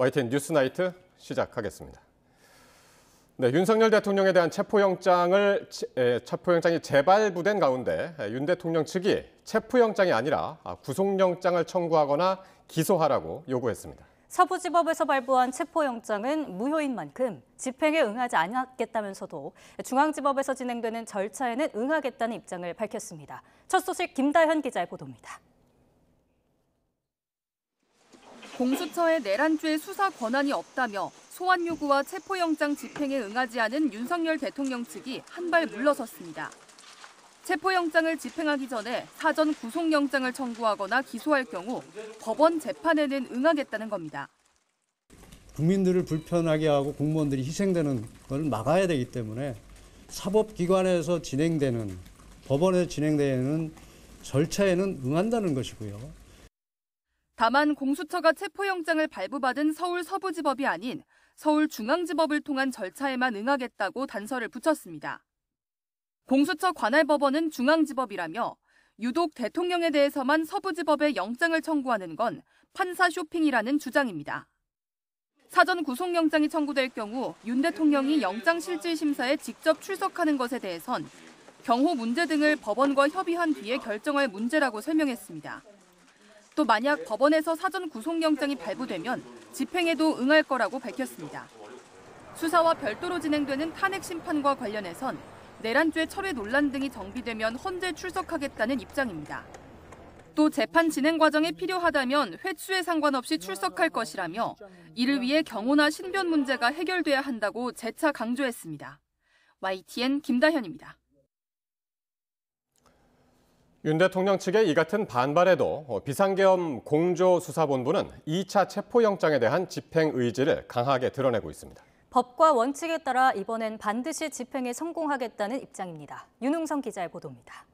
YTN 뉴스나이트 시작하겠습니다. 네, 윤석열 대통령에 대한 체포영장이 재발부된 가운데 윤 대통령 측이 체포영장이 아니라 구속영장을 청구하거나 기소하라고 요구했습니다. 서부지법에서 발부한 체포영장은 무효인 만큼 집행에 응하지 않았겠다면서도 중앙지법에서 진행되는 절차에는 응하겠다는 입장을 밝혔습니다. 첫 소식 김다현 기자의 보도입니다. 공수처의 내란죄 수사 권한이 없다며 소환 요구와 체포영장 집행에 응하지 않은 윤석열 대통령 측이 한 발 물러섰습니다. 체포영장을 집행하기 전에 사전 구속영장을 청구하거나 기소할 경우 법원 재판에는 응하겠다는 겁니다. 국민들을 불편하게 하고 공무원들이 희생되는 걸 막아야 되기 때문에 사법기관에서 진행되는, 법원에서 진행되는 절차에는 응한다는 것이고요. 다만 공수처가 체포영장을 발부받은 서울 서부지법이 아닌 서울중앙지법을 통한 절차에만 응하겠다고 단서를 붙였습니다. 공수처 관할법원은 중앙지법이라며 유독 대통령에 대해서만 서부지법에 영장을 청구하는 건 판사 쇼핑이라는 주장입니다. 사전 구속영장이 청구될 경우 윤 대통령이 영장실질심사에 직접 출석하는 것에 대해선 경호 문제 등을 법원과 협의한 뒤에 결정할 문제라고 설명했습니다. 또 만약 법원에서 사전 구속영장이 발부되면 집행에도 응할 거라고 밝혔습니다. 수사와 별도로 진행되는 탄핵 심판과 관련해선 내란죄 철회 논란 등이 정비되면 헌재 출석하겠다는 입장입니다. 또 재판 진행 과정에 필요하다면 횟수에 상관없이 출석할 것이라며 이를 위해 경호나 신변 문제가 해결돼야 한다고 재차 강조했습니다. YTN 김다현입니다. 윤 대통령 측의 이 같은 반발에도 비상계엄 공조수사본부는 2차 체포영장에 대한 집행 의지를 강하게 드러내고 있습니다. 법과 원칙에 따라 이번엔 반드시 집행에 성공하겠다는 입장입니다. 윤웅성 기자의 보도입니다.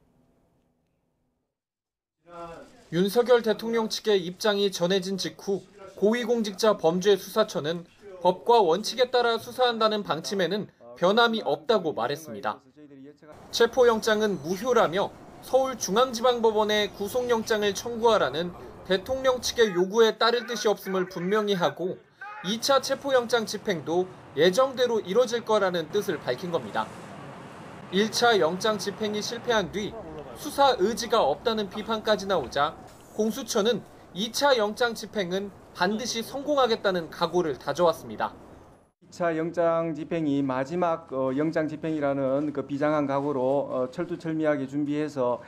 윤석열 대통령 측의 입장이 전해진 직후 고위공직자범죄수사처는 법과 원칙에 따라 수사한다는 방침에는 변함이 없다고 말했습니다. 체포영장은 무효라며 서울중앙지방법원에 구속영장을 청구하라는 대통령 측의 요구에 따를 뜻이 없음을 분명히 하고 2차 체포영장 집행도 예정대로 이뤄질 거라는 뜻을 밝힌 겁니다. 1차 영장 집행이 실패한 뒤 수사 의지가 없다는 비판까지 나오자 공수처는 2차 영장 집행은 반드시 성공하겠다는 각오를 다져왔습니다. 2차 영장 집행이 마지막 영장 집행이라는 그 비장한 각오로 철두철미하게 준비해서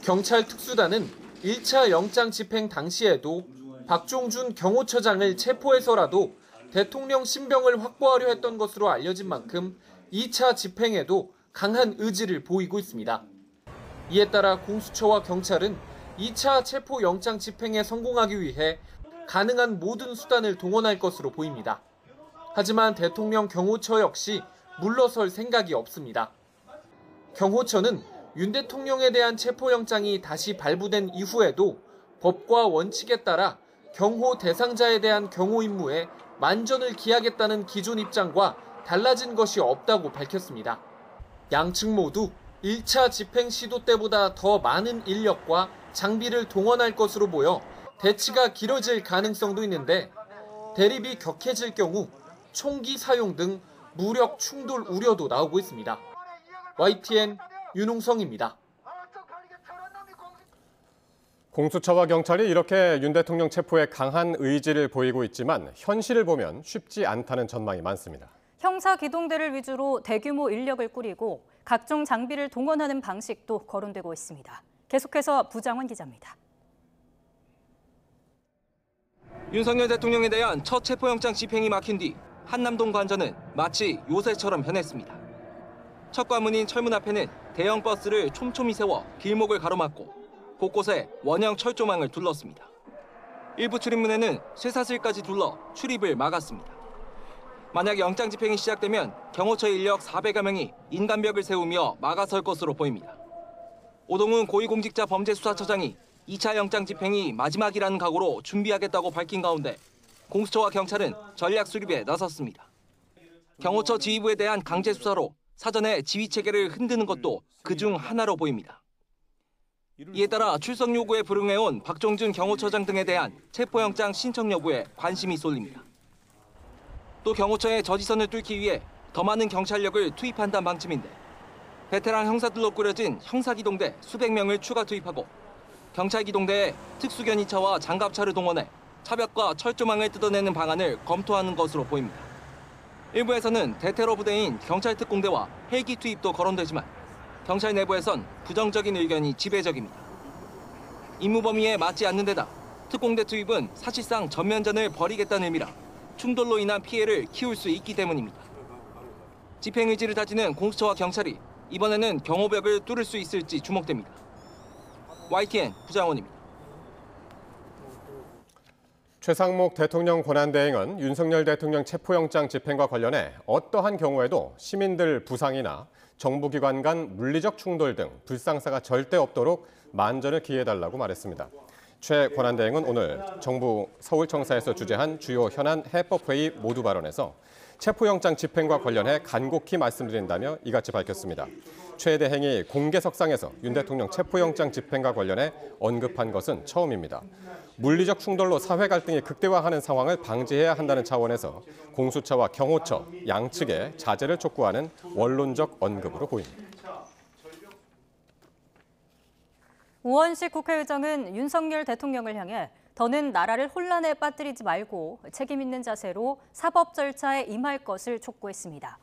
경찰 특수단은 1차 영장 집행 당시에도 박종준 경호처장을 체포해서라도 대통령 신병을 확보하려 했던 것으로 알려진 만큼 2차 집행에도 강한 의지를 보이고 있습니다. 이에 따라 공수처와 경찰은 2차 체포 영장 집행에 성공하기 위해 가능한 모든 수단을 동원할 것으로 보입니다. 하지만 대통령 경호처 역시 물러설 생각이 없습니다. 경호처는 윤 대통령에 대한 체포영장이 다시 발부된 이후에도 법과 원칙에 따라 경호 대상자에 대한 경호 임무에 만전을 기하겠다는 기존 입장과 달라진 것이 없다고 밝혔습니다. 양측 모두 1차 집행 시도 때보다 더 많은 인력과 장비를 동원할 것으로 보여 대치가 길어질 가능성도 있는데 대립이 격해질 경우 총기 사용 등 무력 충돌 우려도 나오고 있습니다. YTN 윤웅성입니다. 공수처와 경찰이 이렇게 윤 대통령 체포에 강한 의지를 보이고 있지만 현실을 보면 쉽지 않다는 전망이 많습니다. 형사기동대를 위주로 대규모 인력을 꾸리고 각종 장비를 동원하는 방식도 거론되고 있습니다. 계속해서 부장원 기자입니다. 윤석열 대통령에 대한 첫 체포영장 집행이 막힌 뒤 한남동 관저는 마치 요새처럼 변했습니다. 첫 관문인 철문 앞에는 대형 버스를 촘촘히 세워 길목을 가로막고 곳곳에 원형 철조망을 둘렀습니다. 일부 출입문에는 쇠사슬까지 둘러 출입을 막았습니다. 만약 영장 집행이 시작되면 경호처 인력 400여 명이 인간벽을 세우며 막아설 것으로 보입니다. 오동훈 고위공직자범죄수사처장이 2차 영장 집행이 마지막이라는 각오로 준비하겠다고 밝힌 가운데 공수처와 경찰은 전략 수립에 나섰습니다. 경호처 지휘부에 대한 강제 수사로 사전에 지휘체계를 흔드는 것도 그중 하나로 보입니다. 이에 따라 출석 요구에 불응해온 박종준 경호처장 등에 대한 체포영장 신청 여부에 관심이 쏠립니다. 또 경호처의 저지선을 뚫기 위해 더 많은 경찰력을 투입한다는 방침인데 베테랑 형사들로 꾸려진 형사기동대 수백 명을 추가 투입하고 경찰기동대에 특수견이차와 장갑차를 동원해 차벽과 철조망을 뜯어내는 방안을 검토하는 것으로 보입니다. 일부에서는 대테러 부대인 경찰특공대와 헬기 투입도 거론되지만 경찰 내부에선 부정적인 의견이 지배적입니다. 임무 범위에 맞지 않는 데다 특공대 투입은 사실상 전면전을 벌이겠다는 의미라 충돌로 인한 피해를 키울 수 있기 때문입니다. 집행 의지를 다지는 공수처와 경찰이 이번에는 경호벽을 뚫을 수 있을지 주목됩니다. YTN 부장원입니다. 최상목 대통령 권한대행은 윤석열 대통령 체포영장 집행과 관련해 어떠한 경우에도 시민들 부상이나 정부기관 간 물리적 충돌 등 불상사가 절대 없도록 만전을 기해달라고 말했습니다. 최 권한대행은 오늘 정부 서울청사에서 주재한 주요 현안 해법회의 모두 발언에서 체포영장 집행과 관련해 간곡히 말씀드린다며 이같이 밝혔습니다. 최 대행이 공개석상에서 윤 대통령 체포영장 집행과 관련해 언급한 것은 처음입니다. 물리적 충돌로 사회 갈등이 극대화하는 상황을 방지해야 한다는 차원에서 공수처와 경호처 양측에 자제를 촉구하는 원론적 언급으로 보입니다. 우원식 국회의장은 윤석열 대통령을 향해 더는 나라를 혼란에 빠뜨리지 말고 책임 있는 자세로 사법 절차에 임할 것을 촉구했습니다.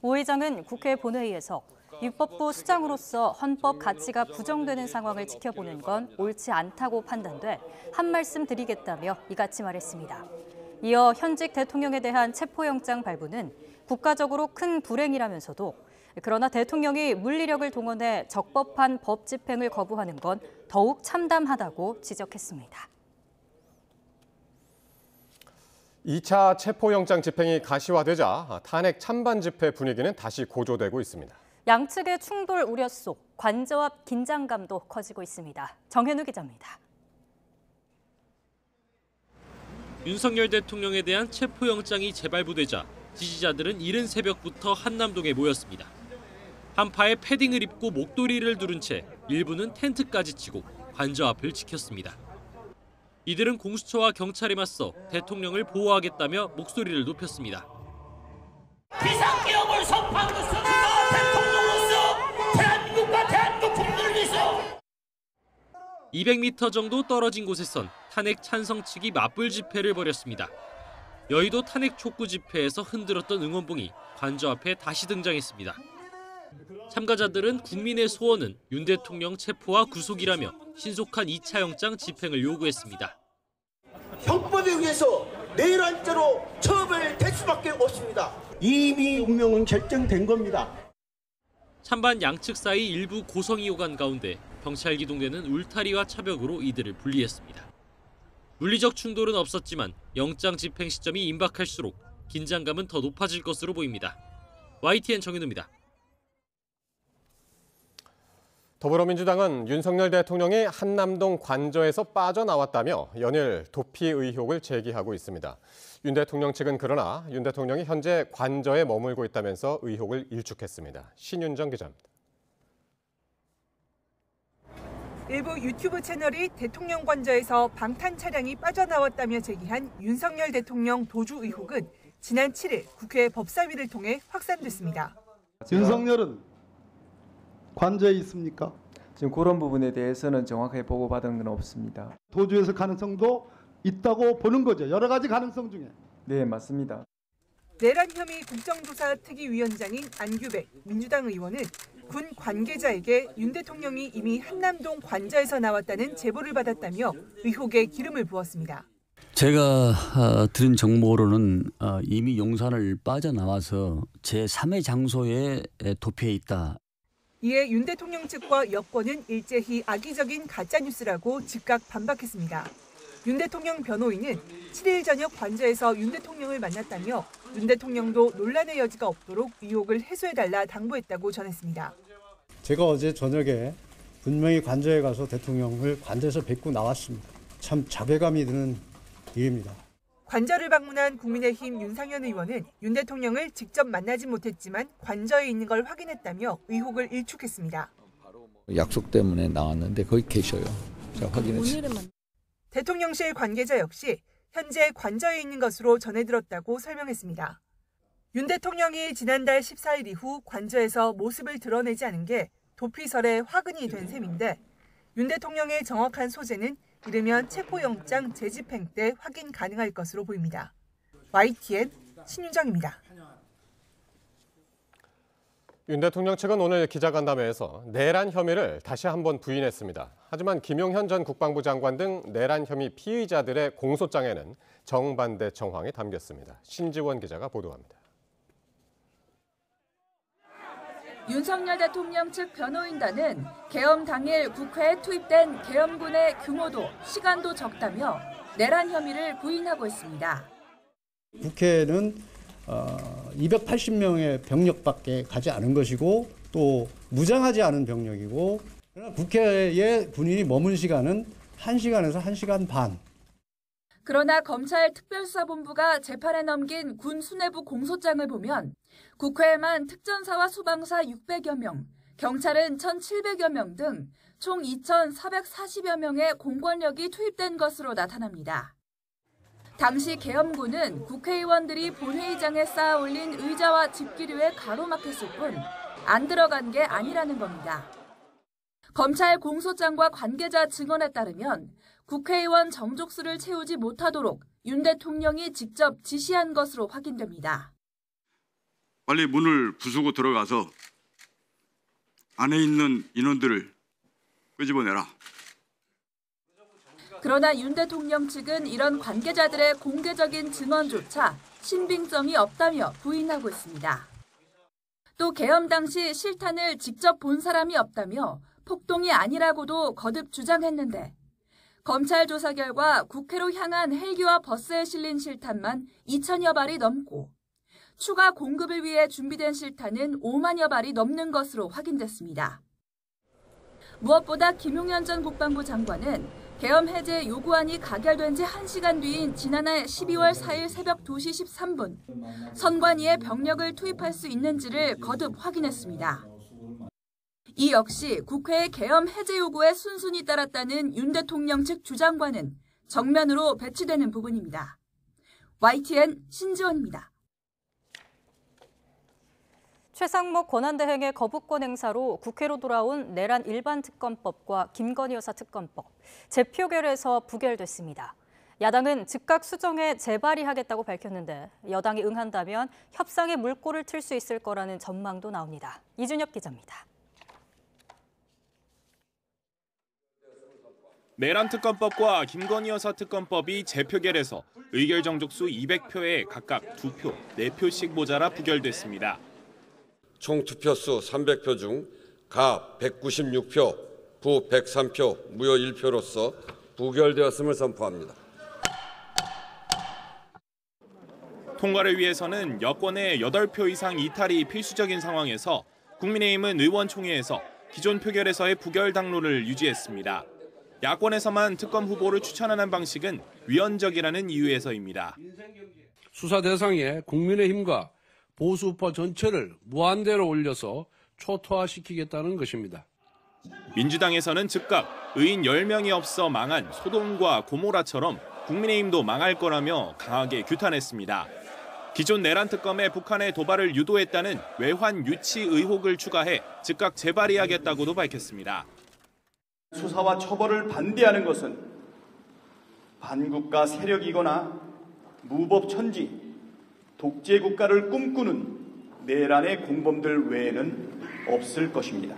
우 의장은 국회 본회의에서 입법부 수장으로서 헌법 가치가 부정되는 상황을 지켜보는 건 옳지 않다고 판단돼 한 말씀 드리겠다며 이같이 말했습니다. 이어 현직 대통령에 대한 체포영장 발부는 국가적으로 큰 불행이라면서도 그러나 대통령이 물리력을 동원해 적법한 법 집행을 거부하는 건 더욱 참담하다고 지적했습니다. 2차 체포영장 집행이 가시화되자 탄핵 찬반 집회 분위기는 다시 고조되고 있습니다. 양측의 충돌 우려 속 관저 앞 긴장감도 커지고 있습니다. 정현우 기자입니다. 윤석열 대통령에 대한 체포영장이 재발부되자 지지자들은 이른 새벽부터 한남동에 모였습니다. 한파에 패딩을 입고 목도리를 두른 채 일부는 텐트까지 치고 관저 앞을 지켰습니다. 이들은 공수처와 경찰에 맞서 대통령을 보호하겠다며 목소리를 높였습니다. 비상계엄을 선포한 것은 대통령으로서 대한민국과 대한민국 국민을 위해서 200m 정도 떨어진 곳에선 탄핵 찬성 측이 맞불 집회를 벌였습니다. 여의도 탄핵 촉구 집회에서 흔들었던 응원봉이 관저 앞에 다시 등장했습니다. 참가자들은 국민의 소원은 윤 대통령 체포와 구속이라며 신속한 2차 영장 집행을 요구했습니다. 형법에 의해서 내란죄로 처벌될 수밖에 없습니다. 이미 운명은 결정된 겁니다. 찬반 양측 사이 일부 고성이 오간 가운데 경찰 기동대는 울타리와 차벽으로 이들을 분리했습니다. 물리적 충돌은 없었지만 영장 집행 시점이 임박할수록 긴장감은 더 높아질 것으로 보입니다. YTN 정현우입니다. 더불어민주당은 윤석열 대통령이 한남동 관저에서 빠져나왔다며 연일 도피 의혹을 제기하고 있습니다. 윤 대통령 측은 그러나 윤 대통령이 현재 관저에 머물고 있다면서 의혹을 일축했습니다. 신윤정 기자입니다. 일부 유튜브 채널이 대통령 관저에서 방탄 차량이 빠져나왔다며 제기한 윤석열 대통령 도주 의혹은 지난 7일 국회 법사위를 통해 확산됐습니다. 윤석열은 관저에 있습니까? 지금 그런 부분에 대해서는 정확하게 보고받은 건 없습니다. 도주했을 가능성도 있다고 보는 거죠. 여러 가지 가능성 중에. 네, 맞습니다. 내란 혐의 국정조사 특위위원장인 안규백 민주당 의원은 군 관계자에게 윤 대통령이 이미 한남동 관저에서 나왔다는 제보를 받았다며 의혹에 기름을 부었습니다. 제가 들은 정보로는 이미 용산을 빠져나와서 제3의 장소에 도피해 있다. 이에 윤 대통령 측과 여권은 일제히 악의적인 가짜뉴스라고 즉각 반박했습니다. 윤 대통령 변호인은 7일 저녁 관저에서 윤 대통령을 만났다며 윤 대통령도 논란의 여지가 없도록 의혹을 해소해달라 당부했다고 전했습니다. 제가 어제 저녁에 분명히 관저에 가서 대통령을 관저에서 뵙고 나왔습니다. 참 자괴감이 드는 일입니다. 관저를 방문한 국민의힘 윤상현 의원은 윤 대통령을 직접 만나진 못했지만 관저에 있는 걸 확인했다며 의혹을 일축했습니다. 약속 때문에 나왔는데 거기 계셔요. 제가 확인했어요. 대통령실 관계자 역시 현재 관저에 있는 것으로 전해 들었다고 설명했습니다. 윤 대통령이 지난달 14일 이후 관저에서 모습을 드러내지 않은 게 도피설에 화근이 된 셈인데 윤 대통령의 정확한 소재는 이르면 체포영장 재집행 때 확인 가능할 것으로 보입니다. YTN 신윤정입니다. 윤 대통령 측은 오늘 기자간담회에서 내란 혐의를 다시 한번 부인했습니다. 하지만 김용현 전 국방부 장관 등 내란 혐의 피의자들의 공소장에는 정반대 정황이 담겼습니다. 신지원 기자가 보도합니다. 윤석열 대통령 측 변호인단은 계엄 당일 국회에 투입된 계엄군의 규모도 시간도 적다며 내란 혐의를 부인하고 있습니다. 국회는 280명의 병력밖에 가지 않은 것이고 또 무장하지 않은 병력이고 국회에 군인이 머문 시간은 1시간에서 1시간 반. 그러나 검찰 특별수사본부가 재판에 넘긴 군 수뇌부 공소장을 보면 국회에만 특전사와 수방사 600여 명, 경찰은 1,700여 명 등 총 2,440여 명의 공권력이 투입된 것으로 나타납니다. 당시 계엄군은 국회의원들이 본회의장에 쌓아 올린 의자와 집기류에 가로막혔을 뿐 안 들어간 게 아니라는 겁니다. 검찰 공소장과 관계자 증언에 따르면 국회의원 정족수를 채우지 못하도록 윤 대통령이 직접 지시한 것으로 확인됩니다. 빨리 문을 부수고 들어가서 안에 있는 인원들을 끄집어내라. 그러나 윤 대통령 측은 이런 관계자들의 공개적인 증언조차 신빙성이 없다며 부인하고 있습니다. 또 계엄 당시 실탄을 직접 본 사람이 없다며 폭동이 아니라고도 거듭 주장했는데 검찰 조사 결과 국회로 향한 헬기와 버스에 실린 실탄만 2천여 발이 넘고 추가 공급을 위해 준비된 실탄은 5만여 발이 넘는 것으로 확인됐습니다. 무엇보다 김용현 전 국방부 장관은 계엄 해제 요구안이 가결된 지 1시간 뒤인 지난해 12월 4일 새벽 2시 13분 선관위에 병력을 투입할 수 있는지를 거듭 확인했습니다. 이 역시 국회의 계엄 해제 요구에 순순히 따랐다는 윤 대통령 측 주장과는 정면으로 배치되는 부분입니다. YTN 신지원입니다. 최상목 권한대행의 거부권 행사로 국회로 돌아온 내란 일반특검법과 김건희 여사 특검법, 재표결에서 부결됐습니다. 야당은 즉각 수정해 재발의하겠다고 밝혔는데 여당이 응한다면 협상의 물꼬를 틀 수 있을 거라는 전망도 나옵니다. 이준혁 기자입니다. 내란 특검법과 김건희 여사 특검법이 재표결에서 의결 정족수 200표에 각각 2표, 4표씩 모자라 부결됐습니다. 총 투표수 300표 중 가 196표, 부 103표, 무효 1표로서 부결되었음을 선포합니다. 통과를 위해서는 여권의 8표 이상 이탈이 필수적인 상황에서 국민의힘은 의원총회에서 기존 표결에서의 부결 당론을 유지했습니다. 야권에서만 특검 후보를 추천하는 방식은 위헌적이라는 이유에서입니다. 수사 대상에 국민의힘과 보수파 전체를 무한대로 올려서 초토화시키겠다는 것입니다. 민주당에서는 즉각 의인 10명이 없어 망한 소돔과 고모라처럼 국민의힘도 망할 거라며 강하게 규탄했습니다. 기존 내란 특검에 북한의 도발을 유도했다는 외환 유치 의혹을 추가해 즉각 재발의하겠다고도 밝혔습니다. 수사와 처벌을 반대하는 것은 반국가 세력이거나 무법천지, 독재 국가를 꿈꾸는 내란의 공범들 외에는 없을 것입니다.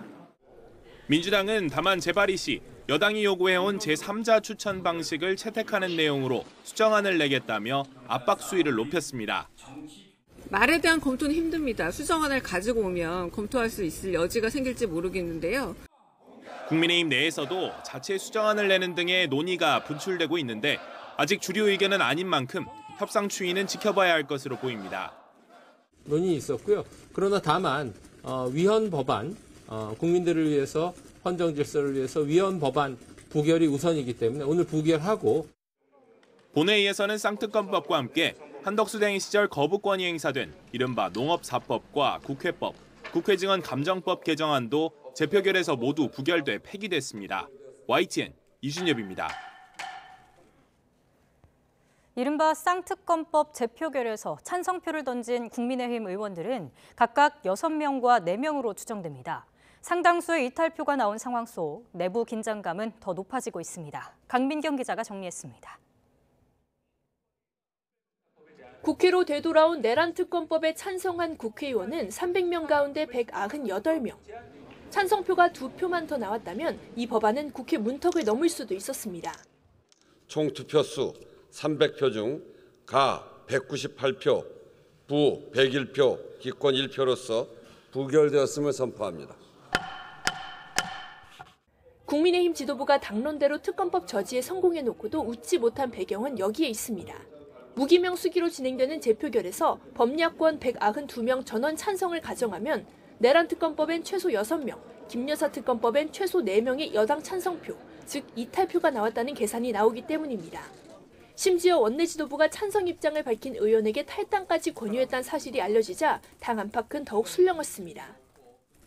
민주당은 다만 재발의 시 여당이 요구해온 제3자 추천 방식을 채택하는 내용으로 수정안을 내겠다며 압박 수위를 높였습니다. 말에 대한 검토는 힘듭니다. 수정안을 가지고 오면 검토할 수 있을 여지가 생길지 모르겠는데요. 국민의힘 내에서도 자체 수정안을 내는 등의 논의가 분출되고 있는데 아직 주류 의견은 아닌 만큼 협상 추이는 지켜봐야 할 것으로 보입니다. 논의는 있었고요. 그러나 다만 위헌 법안, 국민들을 위해서 헌정 질서를 위해서 위헌 법안 부결이 우선이기 때문에 오늘 부결하고 본회의에서는 쌍특검법과 함께 한덕수 대행 시절 거부권이 행사된 이른바 농업사법과 국회법, 국회증언 감정법 개정안도 재표결에서 모두 부결돼 폐기됐습니다. YTN 이준엽입니다. 이른바 쌍특검법 재표결에서 찬성표를 던진 국민의힘 의원들은 각각 6명과 4명으로 추정됩니다. 상당수의 이탈표가 나온 상황 속 내부 긴장감은 더 높아지고 있습니다. 강민경 기자가 정리했습니다. 국회로 되돌아온 내란 특검법에 찬성한 국회의원은 300명 가운데 198명. 찬성표가 2표만 더 나왔다면 이 법안은 국회 문턱을 넘을 수도 있었습니다. 총 투표수 300표 중 가 198표, 부 101표, 기권 1표로서 부결되었음을 선포합니다. 국민의힘 지도부가 당론대로 특검법 저지에 성공해놓고도 웃지 못한 배경은 여기에 있습니다. 무기명 수기로 진행되는 재표결에서 법야권 192명 전원 찬성을 가정하면 내란 특검법엔 최소 6명, 김여사 특검법엔 최소 4명의 여당 찬성표, 즉 이탈표가 나왔다는 계산이 나오기 때문입니다. 심지어 원내 지도부가 찬성 입장을 밝힌 의원에게 탈당까지 권유했다는 사실이 알려지자 당 안팎은 더욱 술렁었습니다.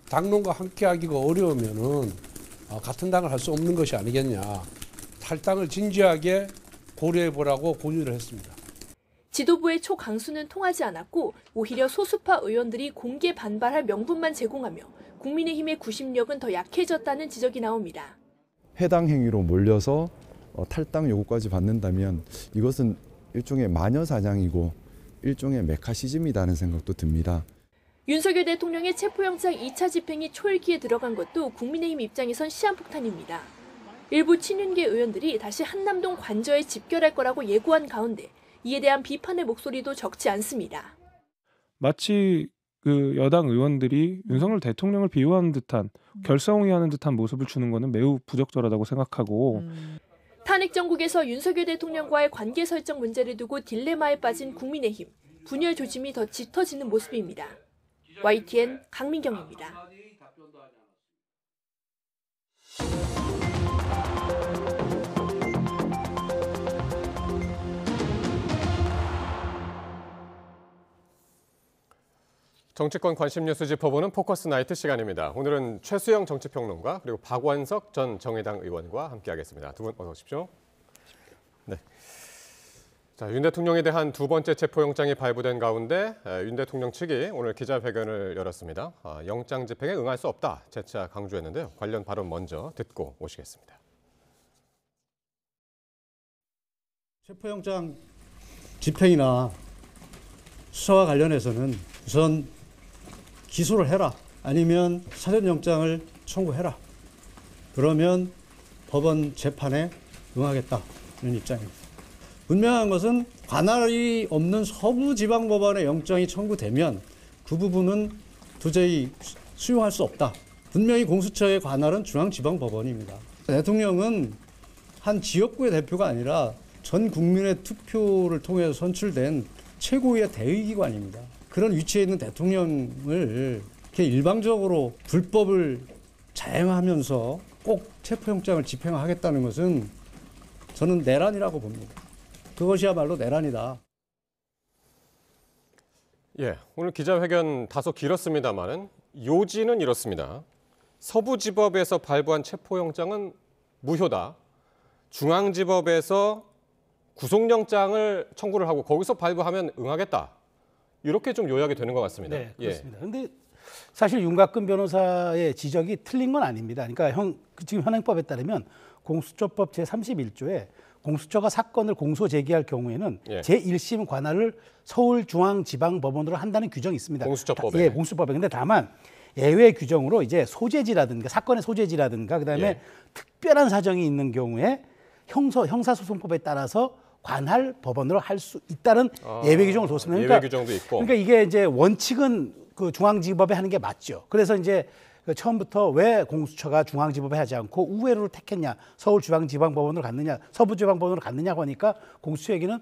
당론과 함께하기가 어려우면은 같은 당을 할 수 없는 것이 아니겠냐. 탈당을 진지하게 고려해보라고 권유를 했습니다. 지도부의 초강수는 통하지 않았고 오히려 소수파 의원들이 공개 반발할 명분만 제공하며 국민의힘의 구심력은 더 약해졌다는 지적이 나옵니다. 해당 행위로 몰려서 탈당 요구까지 받는다면 이것은 일종의 마녀사냥이고 일종의 메카시즘이라는 생각도 듭니다. 윤석열 대통령의 체포영장 2차 집행이 초읽기에 들어간 것도 국민의힘 입장에선 시한폭탄입니다. 일부 친윤계 의원들이 다시 한남동 관저에 집결할 거라고 예고한 가운데 이에 대한 비판의 목소리도 적지 않습니다. 마치 그 여당 의원들이 윤석열 대통령을 비호하는 듯한 결사옹이하는 듯한 모습을 주는 것은 매우 부적절하다고 생각하고 탄핵 정국에서 윤석열 대통령과의 관계 설정 문제를 두고 딜레마에 빠진 국민의힘, 분열 조짐이 더 짙어지는 모습입니다. YTN 강민경입니다. 정치권 관심 뉴스 짚어보는 포커스 나이트 시간입니다. 오늘은 최수영 정치평론가 그리고 박원석 전 정의당 의원과 함께하겠습니다. 두 분 어서 오십시오. 네. 자, 윤 대통령에 대한 두 번째 체포영장이 발부된 가운데 윤 대통령 측이 오늘 기자회견을 열었습니다. 영장 집행에 응할 수 없다 재차 강조했는데요. 관련 발언 먼저 듣고 오시겠습니다. 체포영장 집행이나 수사와 관련해서는 우선 기소를 해라. 아니면 사전영장을 청구해라. 그러면 법원 재판에 응하겠다는 입장입니다. 분명한 것은 관할이 없는 서부지방법원의 영장이 청구되면 그 부분은 도저히 수용할 수 없다. 분명히 공수처의 관할은 중앙지방법원입니다. 대통령은 한 지역구의 대표가 아니라 전 국민의 투표를 통해서 선출된 최고위의 대의기관입니다. 그런 위치에 있는 대통령을 이렇게 일방적으로 불법을 자행하면서 꼭 체포영장을 집행하겠다는 것은 저는 내란이라고 봅니다. 그것이야말로 내란이다. 예, 오늘 기자회견 다소 길었습니다만은 요지는 이렇습니다. 서부지법에서 발부한 체포영장은 무효다. 중앙지법에서 구속영장을 청구를 하고 거기서 발부하면 응하겠다. 이렇게 좀 요약이 되는 것 같습니다. 네, 그렇습니다. 그런데 사실 윤곽근 변호사의 지적이 틀린 건 아닙니다. 그러니까 지금 현행법에 따르면 공수처법 제31조에 공수처가 사건을 공소 제기할 경우에는 제1심 관할을 서울중앙지방법원으로 한다는 규정이 있습니다. 공수처법에. 예, 공수처법에. 근데 다만 예외 규정으로 이제 소재지라든가 사건의 소재지라든가 그다음에 특별한 사정이 있는 경우에 형사소송법에 따라서 관할 법원으로 할 수 있다는 예외 규정을 뒀습니다. 그러니까, 예외 규정도 있고. 그러니까 이게 이제 원칙은 그 중앙지법에 하는 게 맞죠. 그래서 이제 처음부터 왜 공수처가 중앙지법에 하지 않고 우회로를 택했냐, 서울중앙지방법원으로 갔느냐, 서부지방법원으로 갔느냐고 하니까 공수처에게는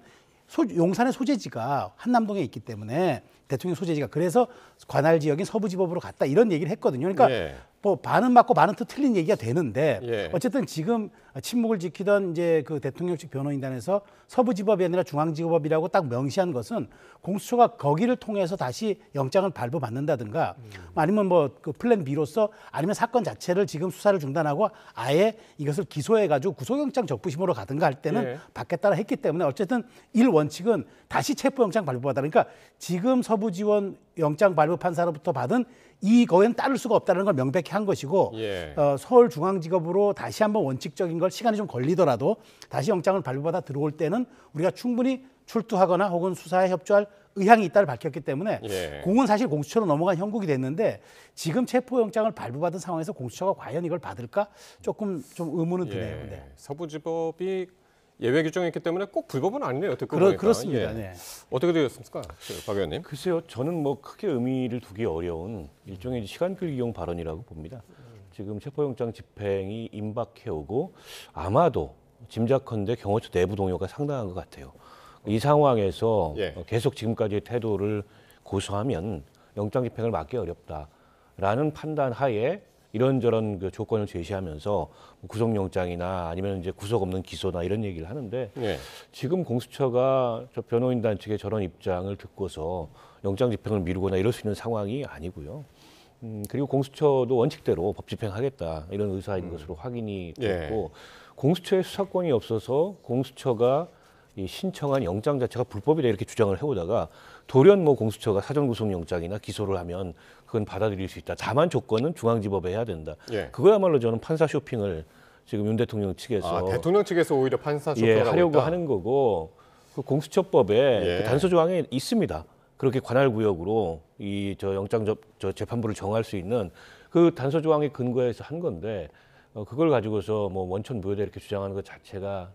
용산의 소재지가 한남동에 있기 때문에 대통령 소재지가 그래서 관할 지역인 서부지법으로 갔다 이런 얘기를 했거든요. 그러니까 뭐 반은 맞고 반은 또 틀린 얘기가 되는데 예. 어쨌든 지금 침묵을 지키던 이제 그 대통령 측 변호인단에서 서부지법이 아니라 중앙지법이라고 딱 명시한 것은 공수처가 거기를 통해서 다시 영장을 발부받는다든가 아니면 뭐 그 플랜 B로서 아니면 사건 자체를 지금 수사를 중단하고 아예 이것을 기소해가지고 구속영장 적부심으로 가든가 할 때는 예. 받겠다라 했기 때문에 어쨌든 1원칙은 다시 체포영장 발부받아. 그러니까 지금 서부지원 영장 발부 판사로부터 받은 이거에는 따를 수가 없다는 걸 명백히 한 것이고 예. 서울중앙지검으로 다시 한번 원칙적인 걸 시간이 좀 걸리더라도 다시 영장을 발부받아 들어올 때는 우리가 충분히 출두하거나 혹은 수사에 협조할 의향이 있다를 밝혔기 때문에 예. 공은 사실 공수처로 넘어간 형국이 됐는데 지금 체포영장을 발부받은 상황에서 공수처가 과연 이걸 받을까 조금 좀 의문은 드네요. 예. 네. 서부지법이 예외 규정이 있기 때문에 꼭 불법은 아니네요. 듣고 보니까. 그렇습니다. 예. 네. 어떻게 되었습니까, 박 의원님? 글쎄요, 저는 뭐 크게 의미를 두기 어려운 일종의 시간 끌기용 발언이라고 봅니다. 지금 체포영장 집행이 임박해오고 아마도 짐작컨대 경호처 내부 동요가 상당한 것 같아요. 이 상황에서 예. 계속 지금까지의 태도를 고수하면 영장 집행을 막기 어렵다라는 판단 하에 이런저런 그 조건을 제시하면서 구속영장이나 아니면 이제 구속 없는 기소나 이런 얘기를 하는데 예. 지금 공수처가 저 변호인단 측의 저런 입장을 듣고서 영장 집행을 미루거나 이럴 수 있는 상황이 아니고요. 그리고 공수처도 원칙대로 법 집행하겠다 이런 의사인 것으로 확인이 됐고 공수처의 수사권이 없어서 공수처가 이 신청한 영장 자체가 불법이다 이렇게 주장을 해오다가 돌연 뭐 공수처가 사전구속영장이나 기소를 하면 그건 받아들일 수 있다. 다만 조건은 중앙지법에 해야 된다. 예. 그거야말로 저는 판사 쇼핑을 지금 윤 대통령 측에서 대통령 측에서 오히려 판사 쇼핑을 하려고 있다? 하는 거고 그 공수처법에 그 단서 조항에 있습니다. 그렇게 관할 구역으로 이 저 영장 저 재판부를 정할 수 있는 그 단서 조항에 근거해서 한 건데 그걸 가지고서 뭐 원천 무효다 이렇게 주장하는 것 자체가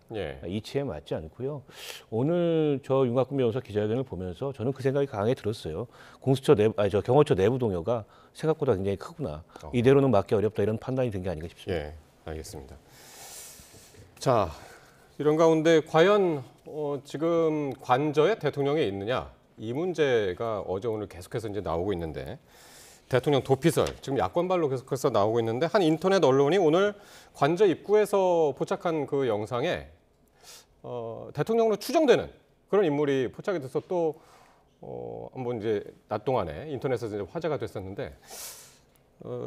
이치에 맞지 않고요. 오늘 저 윤곽근 변호사 기자회견을 보면서 저는 그 생각이 강하게 들었어요. 공수처 저 경호처 내부 동요가 생각보다 굉장히 크구나. 이대로는 막기 어렵다 이런 판단이 든 게 아닌가 싶습니다. 예, 알겠습니다. 자, 이런 가운데 과연 지금 관저에 대통령이 있느냐 이 문제가 어제 오늘 계속해서 이제 나오고 있는데. 대통령 도피설, 지금 야권발로 계속해서 나오고 있는데 한 인터넷 언론이 오늘 관저 입구에서 포착한 그 영상에 대통령으로 추정되는 그런 인물이 포착이 돼서 또 한번 이제 낮 동안에 인터넷에서 이제 화제가 됐었는데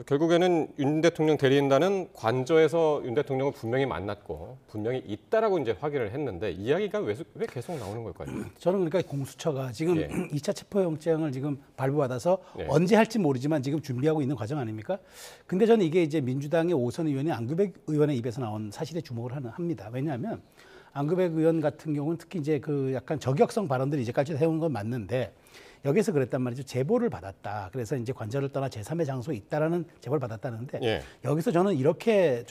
결국에는 윤 대통령 대리인단은 관저에서 윤 대통령을 분명히 만났고 분명히 있다라고 이제 확인을 했는데 이야기가 왜 계속 나오는 걸까요? 저는 그러니까 공수처가 지금 2차 체포영장을 지금 발부받아서 예. 언제 할지 모르지만 지금 준비하고 있는 과정 아닙니까? 근데 저는 이게 이제 민주당의 오선 의원이 안규백 의원의 입에서 나온 사실에 주목을 합니다. 왜냐하면 안규백 의원 같은 경우는 특히 이제 그 약간 저격성 발언들이 이제까지 해온 건 맞는데 여기서 그랬단 말이죠. 제보를 받았다. 그래서 이제 관저를 떠나 제3의 장소에 있다라는 제보를 받았다는데 여기서 저는 이렇게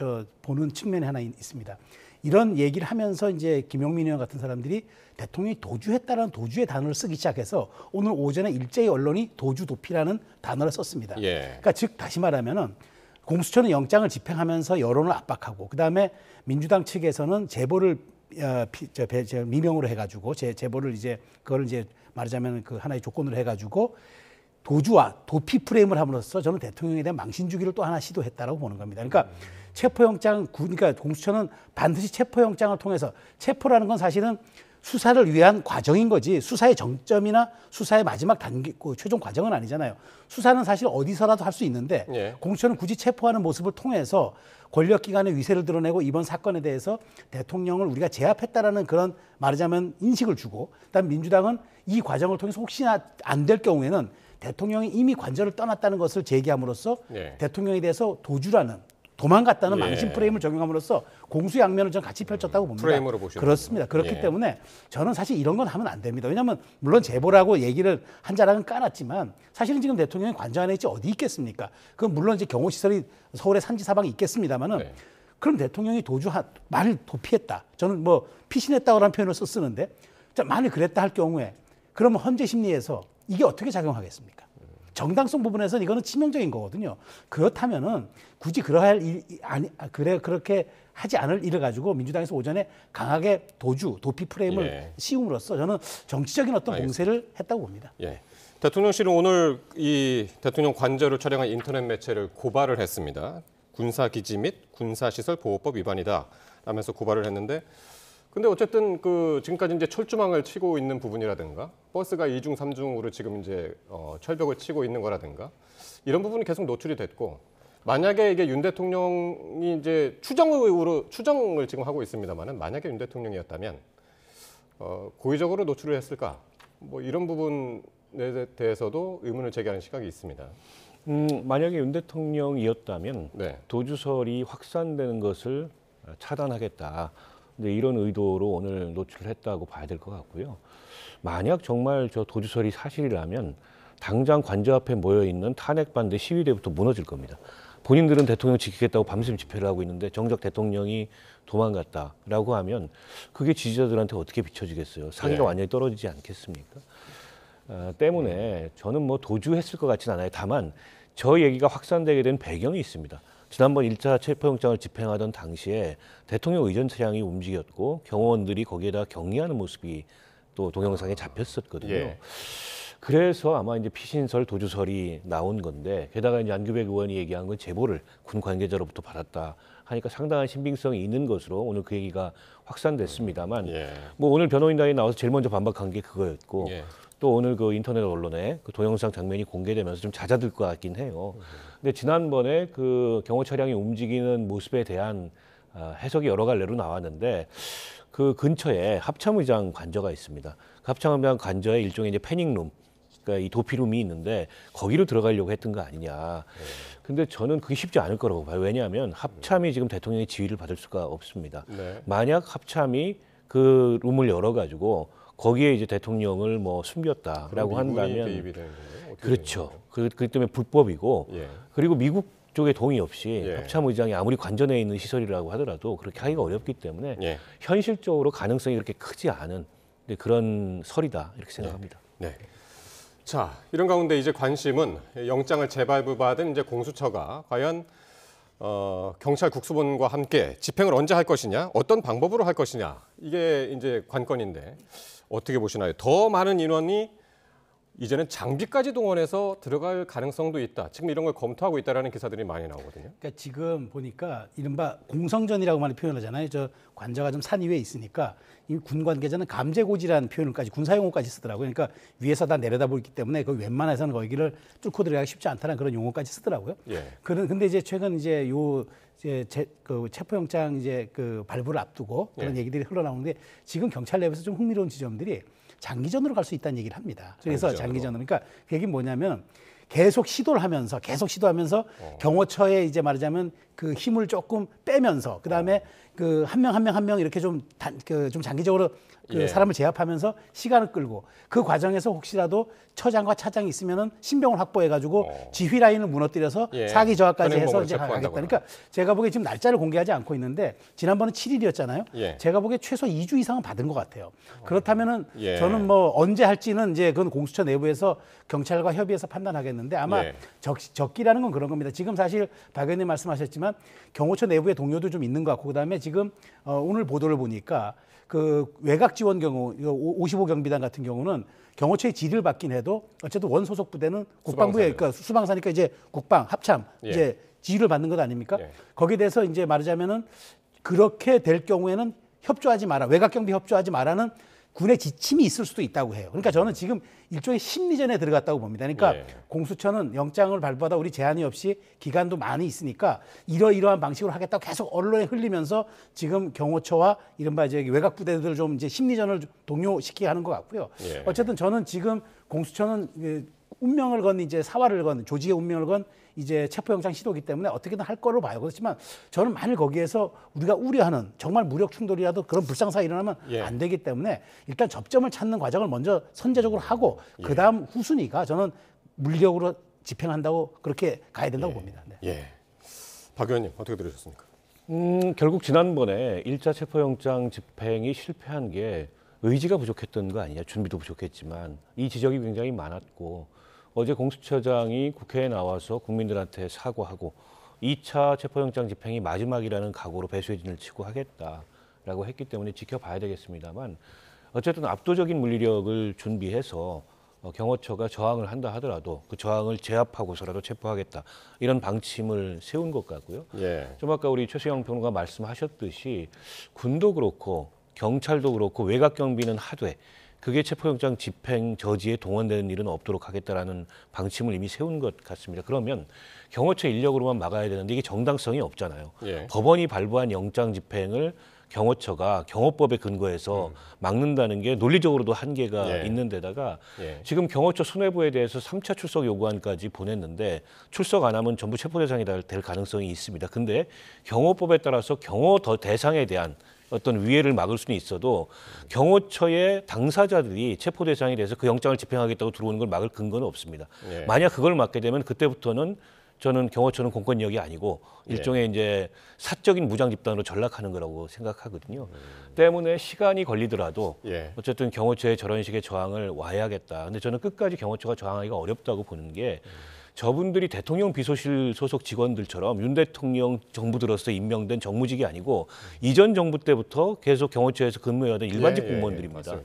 보는 측면이 하나 있습니다. 이런 얘기를 하면서 이제 김용민 의원 같은 사람들이 대통령이 도주했다라는 도주의 단어를 쓰기 시작해서 오늘 오전에 일제히 언론이 도주 도피라는 단어를 썼습니다. 그러니까 즉 다시 말하면은 공수처는 영장을 집행하면서 여론을 압박하고 그다음에 민주당 측에서는 제보를 미명으로 해가지고 제보를 이제 그거를 이제 말하자면 그 하나의 조건으로 해가지고 도주와 도피 프레임을 함으로써 저는 대통령에 대한 망신 주기를 또 하나 시도했다라고 보는 겁니다. 그러니까 체포영장, 그러니까 공수처는 반드시 체포영장을 통해서 체포라는 건 사실은 수사를 위한 과정인 거지 수사의 정점이나 수사의 마지막 단계, 최종 과정은 아니잖아요. 수사는 사실 어디서라도 할 수 있는데 공수처는 굳이 체포하는 모습을 통해서 권력기관의 위세를 드러내고 이번 사건에 대해서 대통령을 우리가 제압했다라는 그런 말하자면 인식을 주고 그다음 민주당은 이 과정을 통해서 혹시나 안 될 경우에는 대통령이 이미 관저를 떠났다는 것을 제기함으로써 대통령에 대해서 도주라는 도망갔다는 망신 프레임을 적용함으로써 공수양면을 저는 같이 펼쳤다고 봅니다. 프레임으로 보시는 그렇습니다. 그렇기 때문에 저는 사실 이런 건 하면 안 됩니다. 왜냐하면 물론 제보라고 얘기를 한 자락은 까놨지만 사실은 지금 대통령이 관저 안에 있지 어디 있겠습니까? 그건 물론 이제 경호시설이 서울의 산지 사방에 있겠습니다만은 그럼 대통령이 말을 도피했다. 저는 뭐 피신했다고라는 표현을 쓰는데 만일 그랬다 할 경우에 그러면 헌재 심리에서 이게 어떻게 작용하겠습니까? 정당성 부분에서는 이거는 치명적인 거거든요. 그렇다면은 굳이 그러할 그렇게 하지 않을 일을 가지고 민주당에서 오전에 강하게 도피 프레임을 씌움으로써 저는 정치적인 어떤 공세를 했다고 봅니다. 예. 대통령실은 오늘 이 대통령 관저를 촬영한 인터넷 매체를 고발을 했습니다. 군사기지 및 군사시설보호법 위반이다 라면서 고발을 했는데, 근데 어쨌든 지금까지 이제 철조망을 치고 있는 부분이라든가 버스가 2중, 3중으로 지금 이제 철벽을 치고 있는 거라든가 이런 부분이 계속 노출이 됐고, 만약에 이게 윤 대통령이 이제 추정을 지금 하고 있습니다만은 만약에 윤 대통령이었다면 고의적으로 노출을 했을까? 뭐 이런 부분에 대해서도 의문을 제기하는 시각이 있습니다. 만약에 윤 대통령이었다면 네. 도주설이 확산되는 것을 차단하겠다. 근데 이런 의도로 오늘 노출을 했다고 봐야 될 것 같고요. 만약 정말 저 도주설이 사실이라면 당장 관저 앞에 모여있는 탄핵반대 시위대부터 무너질 겁니다. 본인들은 대통령 지키겠다고 밤샘 집회를 하고 있는데 정작 대통령이 도망갔다라고 하면 그게 지지자들한테 어떻게 비춰지겠어요? 상의가 완전히 떨어지지 않겠습니까? 때문에 저는 뭐 도주했을 것 같지는 않아요. 다만 저 얘기가 확산되게 된 배경이 있습니다. 지난번 1차 체포영장을 집행하던 당시에 대통령 의전 차량이 움직였고 경호원들이 거기에다 격리하는 모습이 또 동영상에 잡혔었거든요. 예. 그래서 아마 이제 피신설, 도주설이 나온 건데, 게다가 이제 안규백 의원이 얘기한 건 제보를 군 관계자로부터 받았다 하니까 상당한 신빙성이 있는 것으로 오늘 그 얘기가 확산됐습니다만, 뭐 오늘 변호인단이 나와서 제일 먼저 반박한 게 그거였고, 또 오늘 그 인터넷 언론에 그 동영상 장면이 공개되면서 좀 잦아들 것 같긴 해요. 근데 지난번에 그 경호 차량이 움직이는 모습에 대한 해석이 여러 갈래로 나왔는데, 그 근처에 합참의장 관저가 있습니다. 그 합참의장 관저에 일종의 이제 패닝룸, 그러니까 이 도피룸이 있는데 거기로 들어가려고 했던 거 아니냐. 근데 저는 그게 쉽지 않을 거라고 봐요. 왜냐하면 합참이 지금 대통령의 지휘를 받을 수가 없습니다. 만약 합참이 그 룸을 열어가지고 거기에 이제 대통령을 뭐 숨겼다라고 한다면, 그렇죠. 그렇기 때문에 불법이고, 그리고 미국 쪽의 동의 없이 합참의장이 아무리 관저 내에 있는 시설이라고 하더라도 그렇게 하기가 어렵기 때문에 현실적으로 가능성이 그렇게 크지 않은 그런 설이다 이렇게 생각합니다. 네. 자, 이런 가운데 이제 관심은 영장을 재발부받은 이제 공수처가 과연 경찰 국수본과 함께 집행을 언제 할 것이냐, 어떤 방법으로 할 것이냐, 이게 이제 관건인데 어떻게 보시나요? 더 많은 인원이 이제는 장비까지 동원해서 들어갈 가능성도 있다. 지금 이런 걸 검토하고 있다라는 기사들이 많이 나오거든요. 그러니까 지금 보니까 이른바 공성전이라고 많이 표현하잖아요. 저 관저가 좀 산 위에 있으니까 이 군 관계자는 감제고지라는 표현을까지 군사용어까지 쓰더라고요. 그러니까 위에서 다 내려다보기 때문에 그 웬만해서는 거기를 뚫고 들어가기 쉽지 않다는 그런 용어까지 쓰더라고요. 근데 이제 최근 이제 그 체포영장 이제 그 발부를 앞두고 그런 얘기들이 흘러나오는데, 지금 경찰 내부에서 좀 흥미로운 지점들이 장기전으로 갈 수 있다는 얘기를 합니다. 그래서 장기전으로. 그러니까 그게 뭐냐면 계속 시도를 하면서 경호처에 이제 말하자면 그 힘을 조금 빼면서 그다음에 그 한 명 이렇게 좀 장기적으로 그 사람을 제압하면서 시간을 끌고, 그 과정에서 혹시라도 처장과 차장이 있으면은 신병을 확보해가지고 지휘 라인을 무너뜨려서 사기 저하까지 해서 이제 하겠다. 그러니까 제가 보기에 지금 날짜를 공개하지 않고 있는데 지난번은 7일이었잖아요. 제가 보기에 최소 2주 이상은 받은 것 같아요. 그렇다면은 저는 뭐 언제 할지는 이제 그건 공수처 내부에서 경찰과 협의해서 판단하겠는데, 아마 적기라는 건 그런 겁니다. 지금 사실 박 의원님 말씀하셨지만 경호처 내부의 동료도 좀 있는 것 같고, 그다음에 지금 오늘 보도를 보니까 그 외곽 지원 경우 55 경비단 같은 경우는 경호처의 지휘를 받긴 해도 어쨌든 원 소속 부대는 국방부에, 그러니까 수방사니까 이제 국방 합참 이제 지휘를 받는 것 아닙니까? 거기에 대해서 이제 말하자면은 그렇게 될 경우에는 협조하지 마라, 외곽 경비 협조하지 마라는 군의 지침이 있을 수도 있다고 해요. 그러니까 저는 지금 일종의 심리전에 들어갔다고 봅니다. 그러니까 공수처는 영장을 발부하다 우리 제한이 없이 기간도 많이 있으니까 이러이러한 방식으로 하겠다고 계속 언론에 흘리면서 지금 경호처와 이른바 이제 외곽 부대들을 좀 이제 심리전을 동요시키게 하는 것 같고요. 어쨌든 저는 지금 공수처는 운명을 건 이제 사활을 건 조직의 운명을 건 이제 체포영장 시도이기 때문에 어떻게든 할 거로 봐요. 그렇지만 저는 만일 거기에서 우리가 우려하는 정말 무력 충돌이라도 그런 불상사가 일어나면 안 되기 때문에 일단 접점을 찾는 과정을 먼저 선제적으로 하고 그다음 후순위가 저는 물리력으로 집행한다고 그렇게 가야 된다고 봅니다. 박 의원님 어떻게 들으셨습니까? 결국 지난번에 1차 체포영장 집행이 실패한 게 의지가 부족했던 거 아니냐, 준비도 부족했지만 이 지적이 굉장히 많았고, 어제 공수처장이 국회에 나와서 국민들한테 사과하고 2차 체포영장 집행이 마지막이라는 각오로 배수진을 치고 하겠다라고 했기 때문에 지켜봐야 되겠습니다만 어쨌든 압도적인 물리력을 준비해서 경호처가 저항을 한다 하더라도 그 저항을 제압하고서라도 체포하겠다 이런 방침을 세운 것 같고요. 예. 좀 아까 우리 최수영 평론가 말씀하셨듯이 군도 그렇고 경찰도 그렇고 외곽 경비는 하되 그게 체포영장 집행 저지에 동원되는 일은 없도록 하겠다라는 방침을 이미 세운 것 같습니다. 그러면 경호처 인력으로만 막아야 되는데 이게 정당성이 없잖아요. 예. 법원이 발부한 영장 집행을 경호처가 경호법에 근거해서 막는다는 게 논리적으로도 한계가 예. 있는 데다가 예. 지금 경호처 수뇌부에 대해서 3차 출석 요구안까지 보냈는데 출석 안 하면 전부 체포 대상이 될 가능성이 있습니다. 근데 경호법에 따라서 경호 대상에 대한 어떤 위해를 막을 수는 있어도 경호처의 당사자들이 체포 대상이 돼서 그 영장을 집행하겠다고 들어오는 걸 막을 근거는 없습니다. 예. 만약 그걸 막게 되면 그때부터는 저는 경호처는 공권력이 아니고 일종의 이제 사적인 무장 집단으로 전락하는 거라고 생각하거든요. 때문에 시간이 걸리더라도 예. 어쨌든 경호처의 저런 식의 저항을 와야겠다. 근데 저는 끝까지 경호처가 저항하기가 어렵다고 보는 게 저분들이 대통령 비서실 소속 직원들처럼 윤 대통령 정부 들어서 임명된 정무직이 아니고 이전 정부 때부터 계속 경호처에서 근무해왔던 일반직 공무원들입니다.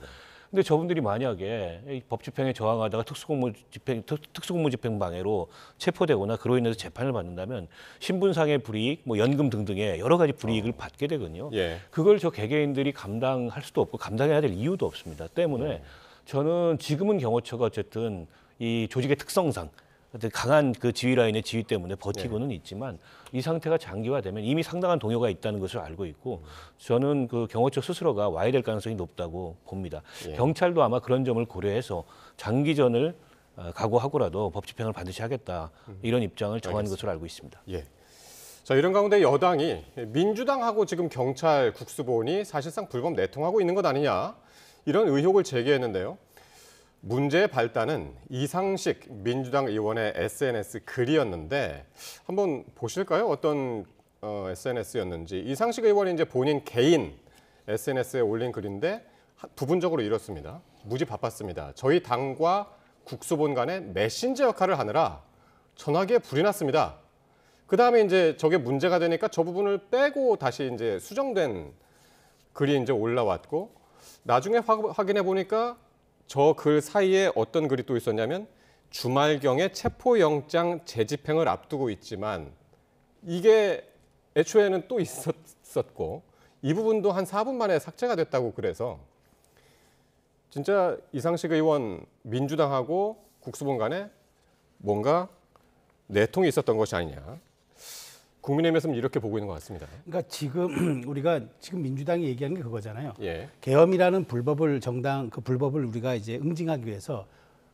근데 저분들이 만약에 법 집행에 저항하다가 특수공무 집행 방해로 체포되거나 그로 인해서 재판을 받는다면 신분상의 불이익, 뭐 연금 등등의 여러 가지 불이익을 받게 되거든요. 예. 그걸 저 개개인들이 감당할 수도 없고 감당해야 될 이유도 없습니다. 때문에 저는 지금은 경호처가 어쨌든 이 조직의 특성상 강한 그 지휘 라인의 지휘 때문에 버티고는 있지만 이 상태가 장기화되면 이미 상당한 동요가 있다는 것을 알고 있고 저는 그 경호처 스스로가 와야 될 가능성이 높다고 봅니다. 예. 경찰도 아마 그런 점을 고려해서 장기전을 각오하고라도 법 집행을 반드시 하겠다 이런 입장을 정한 것으로 알고 있습니다. 예. 자, 이런 가운데 여당이 민주당하고 지금 경찰 국수본이 사실상 불법 내통하고 있는 것 아니냐 이런 의혹을 제기했는데요. 문제의 발단은 이상식 민주당 의원의 SNS 글이었는데 한번 보실까요? 어떤 SNS였는지. 이상식 의원이 이제 본인 개인 SNS에 올린 글인데 부분적으로 이렇습니다. 무지 바빴습니다. 저희 당과 국수본 간에 메신저 역할을 하느라 전화기에 불이 났습니다. 그 다음에 이제 저게 문제가 되니까 저 부분을 빼고 다시 이제 수정된 글이 이제 올라왔고 나중에 확인해 보니까 저 글 사이에 어떤 글이 또 있었냐면 주말경에 체포영장 재집행을 앞두고 있지만 이게 애초에는 또 있었고 이 부분도 한 4분 만에 삭제가 됐다고 그래서 진짜 이상식 의원 민주당하고 국수본 간에 뭔가 내통이 있었던 것이 아니냐. 국민의힘에서는 이렇게 보고 있는 것 같습니다. 그러니까 지금 우리가 지금 민주당이 얘기하는 게 그거잖아요. 예. 계엄이라는 불법을 우리가 이제 응징하기 위해서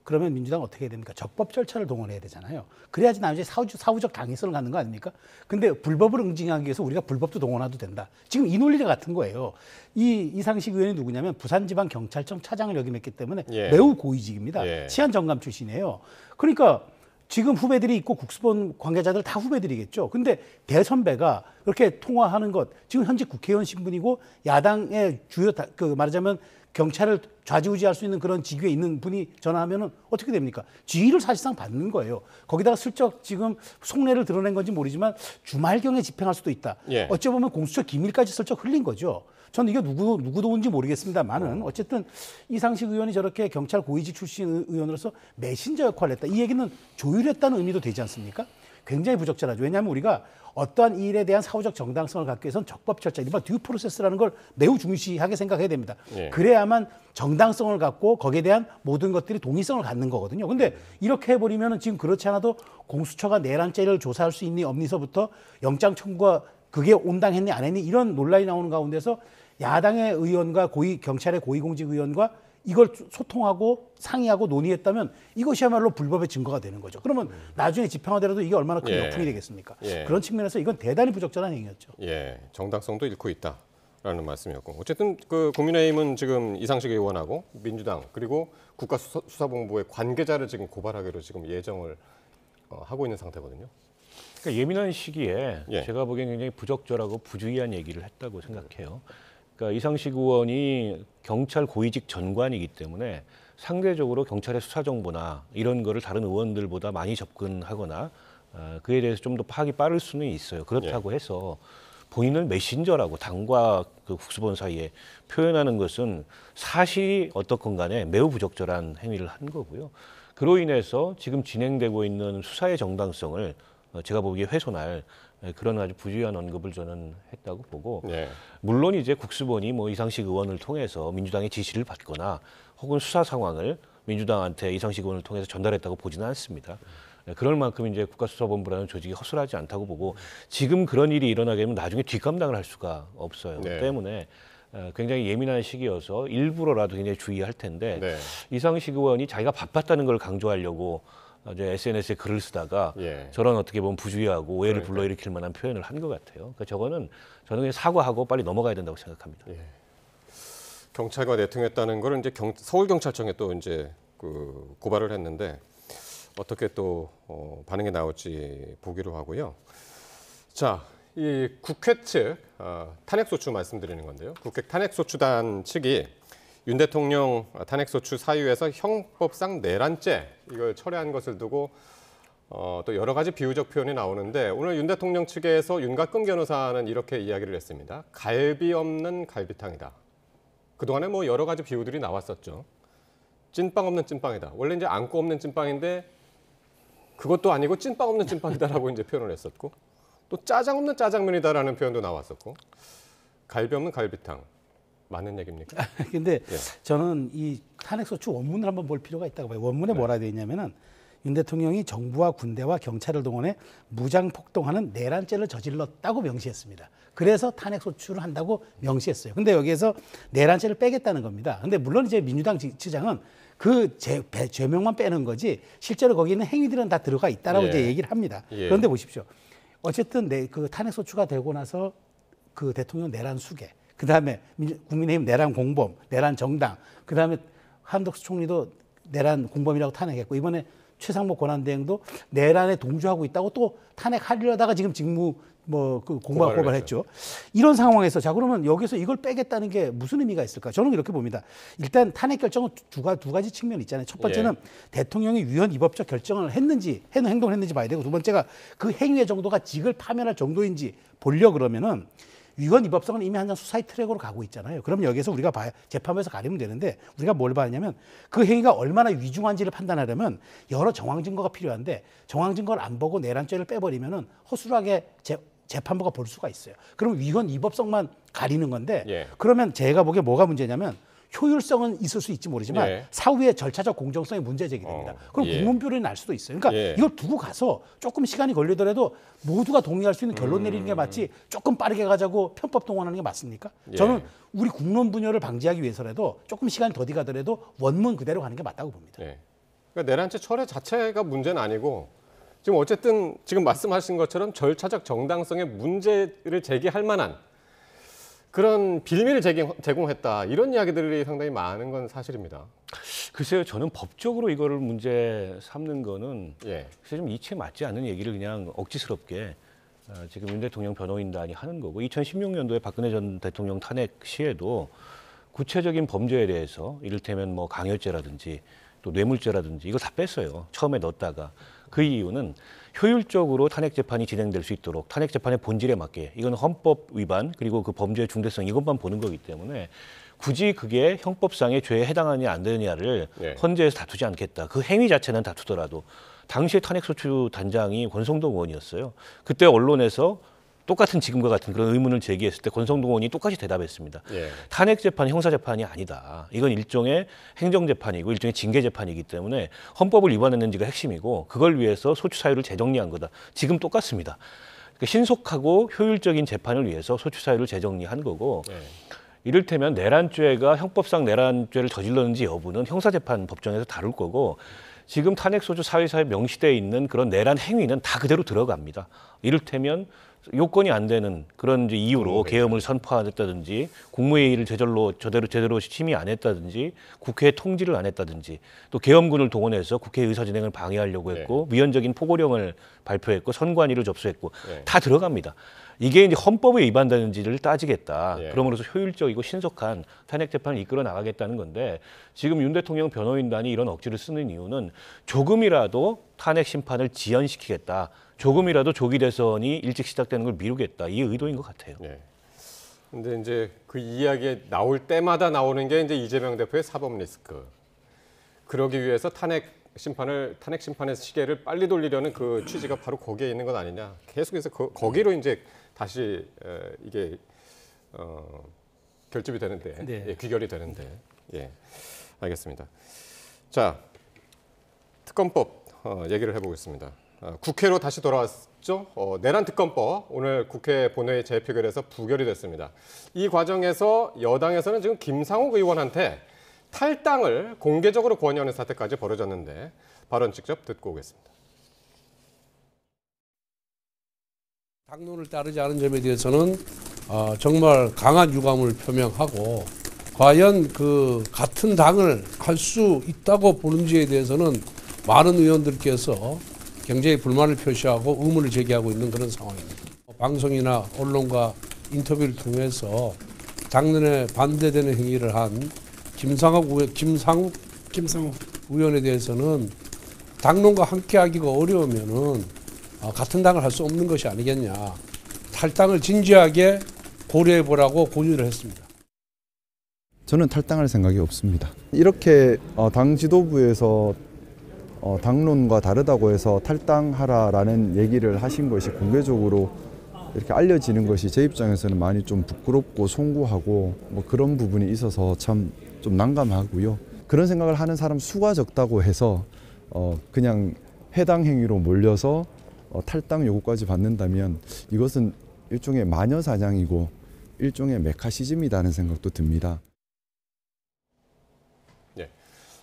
그러면 민주당 어떻게 해야 됩니까? 적법 절차를 동원해야 되잖아요. 그래야지 나중에 사후적 당위성을 갖는 거 아닙니까? 근데 불법을 응징하기 위해서 우리가 불법도 동원해도 된다. 지금 이 논리가 같은 거예요. 이상식 의원이 누구냐면 부산지방경찰청 차장을 역임했기 때문에 예. 매우 고위직입니다. 예. 치안정감 출신이에요. 그러니까 지금 후배들이 있고 국수본 관계자들 다 후배들이겠죠. 근데 대선배가 이렇게 통화하는 것, 지금 현직 국회의원 신분이고 야당의 주요 말하자면 경찰을 좌지우지할 수 있는 그런 직위에 있는 분이 전화하면은 어떻게 됩니까? 지휘를 사실상 받는 거예요. 거기다가 슬쩍 지금 속내를 드러낸 건지 모르지만 주말경에 집행할 수도 있다. 예. 어찌 보면 공수처 기밀까지 슬쩍 흘린 거죠. 저는 이게 누구 도인지 모르겠습니다만은 어쨌든 이상식 의원이 저렇게 경찰 고위직 출신 의원으로서 메신저 역할을 했다. 이 얘기는 조율했다는 의미도 되지 않습니까? 굉장히 부적절하죠. 왜냐하면 우리가 어떠한 일에 대한 사후적 정당성을 갖기 위해서는 적법 절차, 이른바 듀 프로세스라는 걸 매우 중시하게 생각해야 됩니다. 예. 그래야만 정당성을 갖고 거기에 대한 모든 것들이 동의성을 갖는 거거든요. 근데 이렇게 해버리면 지금 그렇지 않아도 공수처가 내란죄를 조사할 수 있니 없니서부터 영장 청구가 그게 온당했니 안 했니 이런 논란이 나오는 가운데서 야당의 의원과 경찰의 고위공직 의원과 이걸 소통하고 상의하고 논의했다면 이것이야말로 불법의 증거가 되는 거죠. 그러면 나중에 집행하더라도 이게 얼마나 큰 역풍이 되겠습니까? 예. 그런 측면에서 이건 대단히 부적절한 행위였죠. 예, 정당성도 잃고 있다라는 말씀이었고 어쨌든 그 국민의힘은 지금 이상식 의원하고 민주당 그리고 국가수사본부의 관계자를 지금 고발하기로 지금 예정을 하고 있는 상태거든요. 그러니까 예민한 시기에 예. 제가 보기엔 굉장히 부적절하고 부주의한 얘기를 했다고 생각해요. 그러니까 이상식 의원이 경찰 고위직 전관이기 때문에 상대적으로 경찰의 수사 정보나 이런 거를 다른 의원들보다 많이 접근하거나 그에 대해서 좀 더 파악이 빠를 수는 있어요. 그렇다고 해서 본인을 메신저라고 당과 그 국수본 사이에 표현하는 것은 사실이 어떻건 간에 매우 부적절한 행위를 한 거고요. 그로 인해서 지금 진행되고 있는 수사의 정당성을 제가 보기에 훼손할 그런 아주 부주의한 언급을 저는 했다고 보고, 물론 이제 국수본이 뭐 이상식 의원을 통해서 민주당의 지시를 받거나 혹은 수사 상황을 민주당한테 이상식 의원을 통해서 전달했다고 보지는 않습니다. 그럴 만큼 이제 국가수사본부라는 조직이 허술하지 않다고 보고, 지금 그런 일이 일어나게 되면 나중에 뒷감당을 할 수가 없어요. 때문에 굉장히 예민한 시기여서 일부러라도 굉장히 주의할 텐데, 이상식 의원이 자기가 바빴다는 걸 강조하려고 이제 SNS에 글을 쓰다가 저런 어떻게 보면 부주의하고 오해를 불러일으킬 만한 표현을 한 것 같아요. 그러니까 저는 그냥 사과하고 빨리 넘어가야 된다고 생각합니다. 경찰과 내통했다는 걸 이제 서울경찰청에 또 이제 그 고발을 했는데 어떻게 또 반응이 나올지 보기로 하고요. 자, 이 국회 측 탄핵소추 말씀드리는 건데요. 국회 탄핵소추단 측이 윤 대통령 탄핵소추 사유에서 형법상 내란죄 이걸 철회한 것을 두고 또 여러 가지 비유적 표현이 나오는데, 오늘 윤 대통령 측에서 윤곽근 변호사는 이렇게 이야기를 했습니다. 갈비 없는 갈비탕이다. 그동안에 뭐 여러 가지 비유들이 나왔었죠. 찐빵 없는 찐빵이다. 원래 이제 안고 없는 찐빵인데 그것도 아니고 찐빵 없는 찐빵이다라고 이제 표현을 했었고, 또 짜장 없는 짜장면이다라는 표현도 나왔었고, 갈비 없는 갈비탕. 맞는 얘기입니까? 근데 저는 이 탄핵소추 원문을 한번 볼 필요가 있다고 봐요. 원문에 뭐라 되어 있냐면은 윤 대통령이 정부와 군대와 경찰을 동원해 무장폭동하는 내란죄를 저질렀다고 명시했습니다. 그래서 탄핵소추를 한다고 명시했어요. 근데 여기에서 내란죄를 빼겠다는 겁니다. 근데 물론 이제 민주당 지지장은 그 죄명만 빼는 거지 실제로 거기 있는 행위들은 다 들어가 있다라고 이제 얘기를 합니다. 그런데 보십시오. 어쨌든 그 탄핵소추가 되고 나서 그 대통령 내란 수계, 그 다음에 국민의힘 내란 공범, 내란 정당, 그 다음에 한덕수 총리도 내란 공범이라고 탄핵했고, 이번에 최상목 권한대행도 내란에 동조하고 있다고 또 탄핵하려다가 지금 직무 그 공방 고발했죠. 이런 상황에서 자 그러면 여기서 이걸 빼겠다는 게 무슨 의미가 있을까? 저는 이렇게 봅니다. 일단 탄핵 결정은 두 가지 측면이 있잖아요. 첫 번째는 대통령이 위헌 위법적 결정을 했는지 행동을 했는지 봐야 되고, 두 번째가 그 행위의 정도가 직을 파면할 정도인지 보려 그러면은 위헌 위법성은 이미 한장 수사의 트랙으로 가고 있잖아요. 그럼 여기서 우리가 재판부에서 가리면 되는데, 우리가 뭘 봐야냐면 그 행위가 얼마나 위중한지를 판단하려면 여러 정황 증거가 필요한데, 정황 증거를 안 보고 내란죄를 빼버리면은 허술하게 재판부가 볼 수가 있어요. 그럼 위헌 위법성만 가리는 건데, 그러면 제가 보기에 뭐가 문제냐면 효율성은 있을 수 있지 모르지만 사후의 절차적 공정성이 문제 제기됩니다. 그럼 국문표를 날 수도 있어요. 그러니까 이걸 두고 가서 조금 시간이 걸리더라도 모두가 동의할 수 있는 결론 내리는 게 맞지, 조금 빠르게 가자고 편법 동원하는 게 맞습니까? 저는 우리 국론 분열을 방지하기 위해서라도 조금 시간이 더디 가더라도 원문 그대로 가는 게 맞다고 봅니다. 그러니까 내란죄 철회 자체가 문제는 아니고, 지금 어쨌든 지금 말씀하신 것처럼 절차적 정당성의 문제를 제기할 만한 그런 빌미를 제공했다, 이런 이야기들이 상당히 많은 건 사실입니다. 글쎄요, 저는 법적으로 이거를 문제 삼는 거는 글쎄 좀 이치에 맞지 않는 얘기를 그냥 억지스럽게 지금 윤 대통령 변호인단이 하는 거고, 2016년도에 박근혜 전 대통령 탄핵 시에도 구체적인 범죄에 대해서 이를테면 뭐 강요죄라든지 또 뇌물죄라든지 이거 다 뺐어요. 처음에 넣었다가. 그 이유는 효율적으로 탄핵 재판이 진행될 수 있도록 탄핵 재판의 본질에 맞게, 이건 헌법 위반 그리고 그 범죄의 중대성 이것만 보는 거기 때문에 굳이 그게 형법상의 죄에 해당하느냐 안 되느냐를 헌재에서 다투지 않겠다. 그 행위 자체는 다투더라도, 당시에 탄핵소추 단장이 권성동 의원이었어요. 그때 언론에서 똑같은 지금과 같은 그런 의문을 제기했을 때 권성동 의원이 똑같이 대답했습니다. 탄핵 재판이 형사 재판이 아니다. 이건 일종의 행정 재판이고 일종의 징계 재판이기 때문에 헌법을 위반했는지가 핵심이고, 그걸 위해서 소추 사유를 재정리한 거다. 지금 똑같습니다. 그러니까 신속하고 효율적인 재판을 위해서 소추 사유를 재정리한 거고, 이를테면 내란죄가 형법상 내란죄를 저질렀는지 여부는 형사재판 법정에서 다룰 거고, 지금 탄핵소추 사유사에 명시되어 있는 그런 내란 행위는 다 그대로 들어갑니다. 이를테면 요건이 안 되는 그런 이제 이유로 계엄을 선포했다든지 국무회의를 제대로 심의 안 했다든지 국회 통지를 안 했다든지 또 계엄군을 동원해서 국회 의사 진행을 방해하려고 했고 위헌적인 포고령을 발표했고 선관위를 접수했고 다 들어갑니다. 이게 이제 헌법에 위반되는지를 따지겠다. 그러므로서 효율적이고 신속한 탄핵 재판을 이끌어 나가겠다는 건데 지금 윤 대통령 변호인단이 이런 억지를 쓰는 이유는 조금이라도 탄핵 심판을 지연시키겠다. 조금이라도 조기 대선이 일찍 시작되는 걸 미루겠다. 이 의도인 것 같아요. 근데 이제 그 이야기에 나올 때마다 나오는 게 이제 이재명 대표의 사법 리스크. 그러기 위해서 탄핵 심판의 시계를 빨리 돌리려는 그 취지가 바로 거기에 있는 것 아니냐. 계속해서 거기로 이제 다시 이게 결집이 되는데, 귀결이 되는데, 알겠습니다. 자, 특검법 얘기를 해보겠습니다. 국회로 다시 돌아왔죠. 내란 특검법 오늘 국회 본회의 재표결에서 부결이 됐습니다. 이 과정에서 여당에서는 지금 김상욱 의원한테 탈당을 공개적으로 권유하는 사태까지 벌어졌는데 발언 직접 듣고 오겠습니다. 당론을 따르지 않은 점에 대해서는 정말 강한 유감을 표명하고 과연 그 같은 당을 할 수 있다고 보는지에 대해서는 많은 의원들께서 굉장히 불만을 표시하고 의문을 제기하고 있는 그런 상황입니다. 방송이나 언론과 인터뷰를 통해서 당론에 반대되는 행위를 한 김상욱 의원에 대해서는 당론과 함께하기가 어려우면은 같은 당을 할 수 없는 것이 아니겠냐. 탈당을 진지하게 고려해 보라고 권유를 했습니다. 저는 탈당할 생각이 없습니다. 이렇게 당 지도부에서 당론과 다르다고 해서 탈당하라라는 얘기를 하신 것이 공개적으로 이렇게 알려지는 것이 제 입장에서는 많이 좀 부끄럽고 송구하고 뭐 그런 부분이 있어서 참 좀 난감하고요. 그런 생각을 하는 사람 수가 적다고 해서 그냥 해당 행위로 몰려서 탈당 요구까지 받는다면 이것은 일종의 마녀 사냥이고 일종의 메카시즘이라는 생각도 듭니다.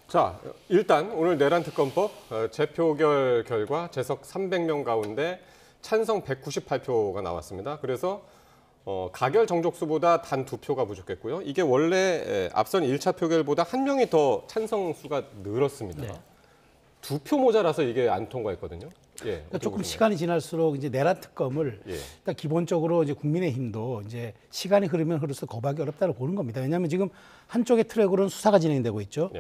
자, 일단 오늘 내란 특검법 재표결 결과 재석 300명 가운데 찬성 198표가 나왔습니다. 그래서 가결 정족수보다 단 2표가 부족했고요. 이게 원래 앞선 1차 표결보다 1명이 더 찬성 수가 늘었습니다. 2표 모자라서 이게 안 통과했거든요. 그러니까 조금 시간이 지날수록 이제 내란 특검을 일단 기본적으로 이제 국민의힘도 이제 시간이 흐르면 흐를수록 거부하기 어렵다고 보는 겁니다. 왜냐하면 지금 한쪽의 트랙으로는 수사가 진행되고 있죠.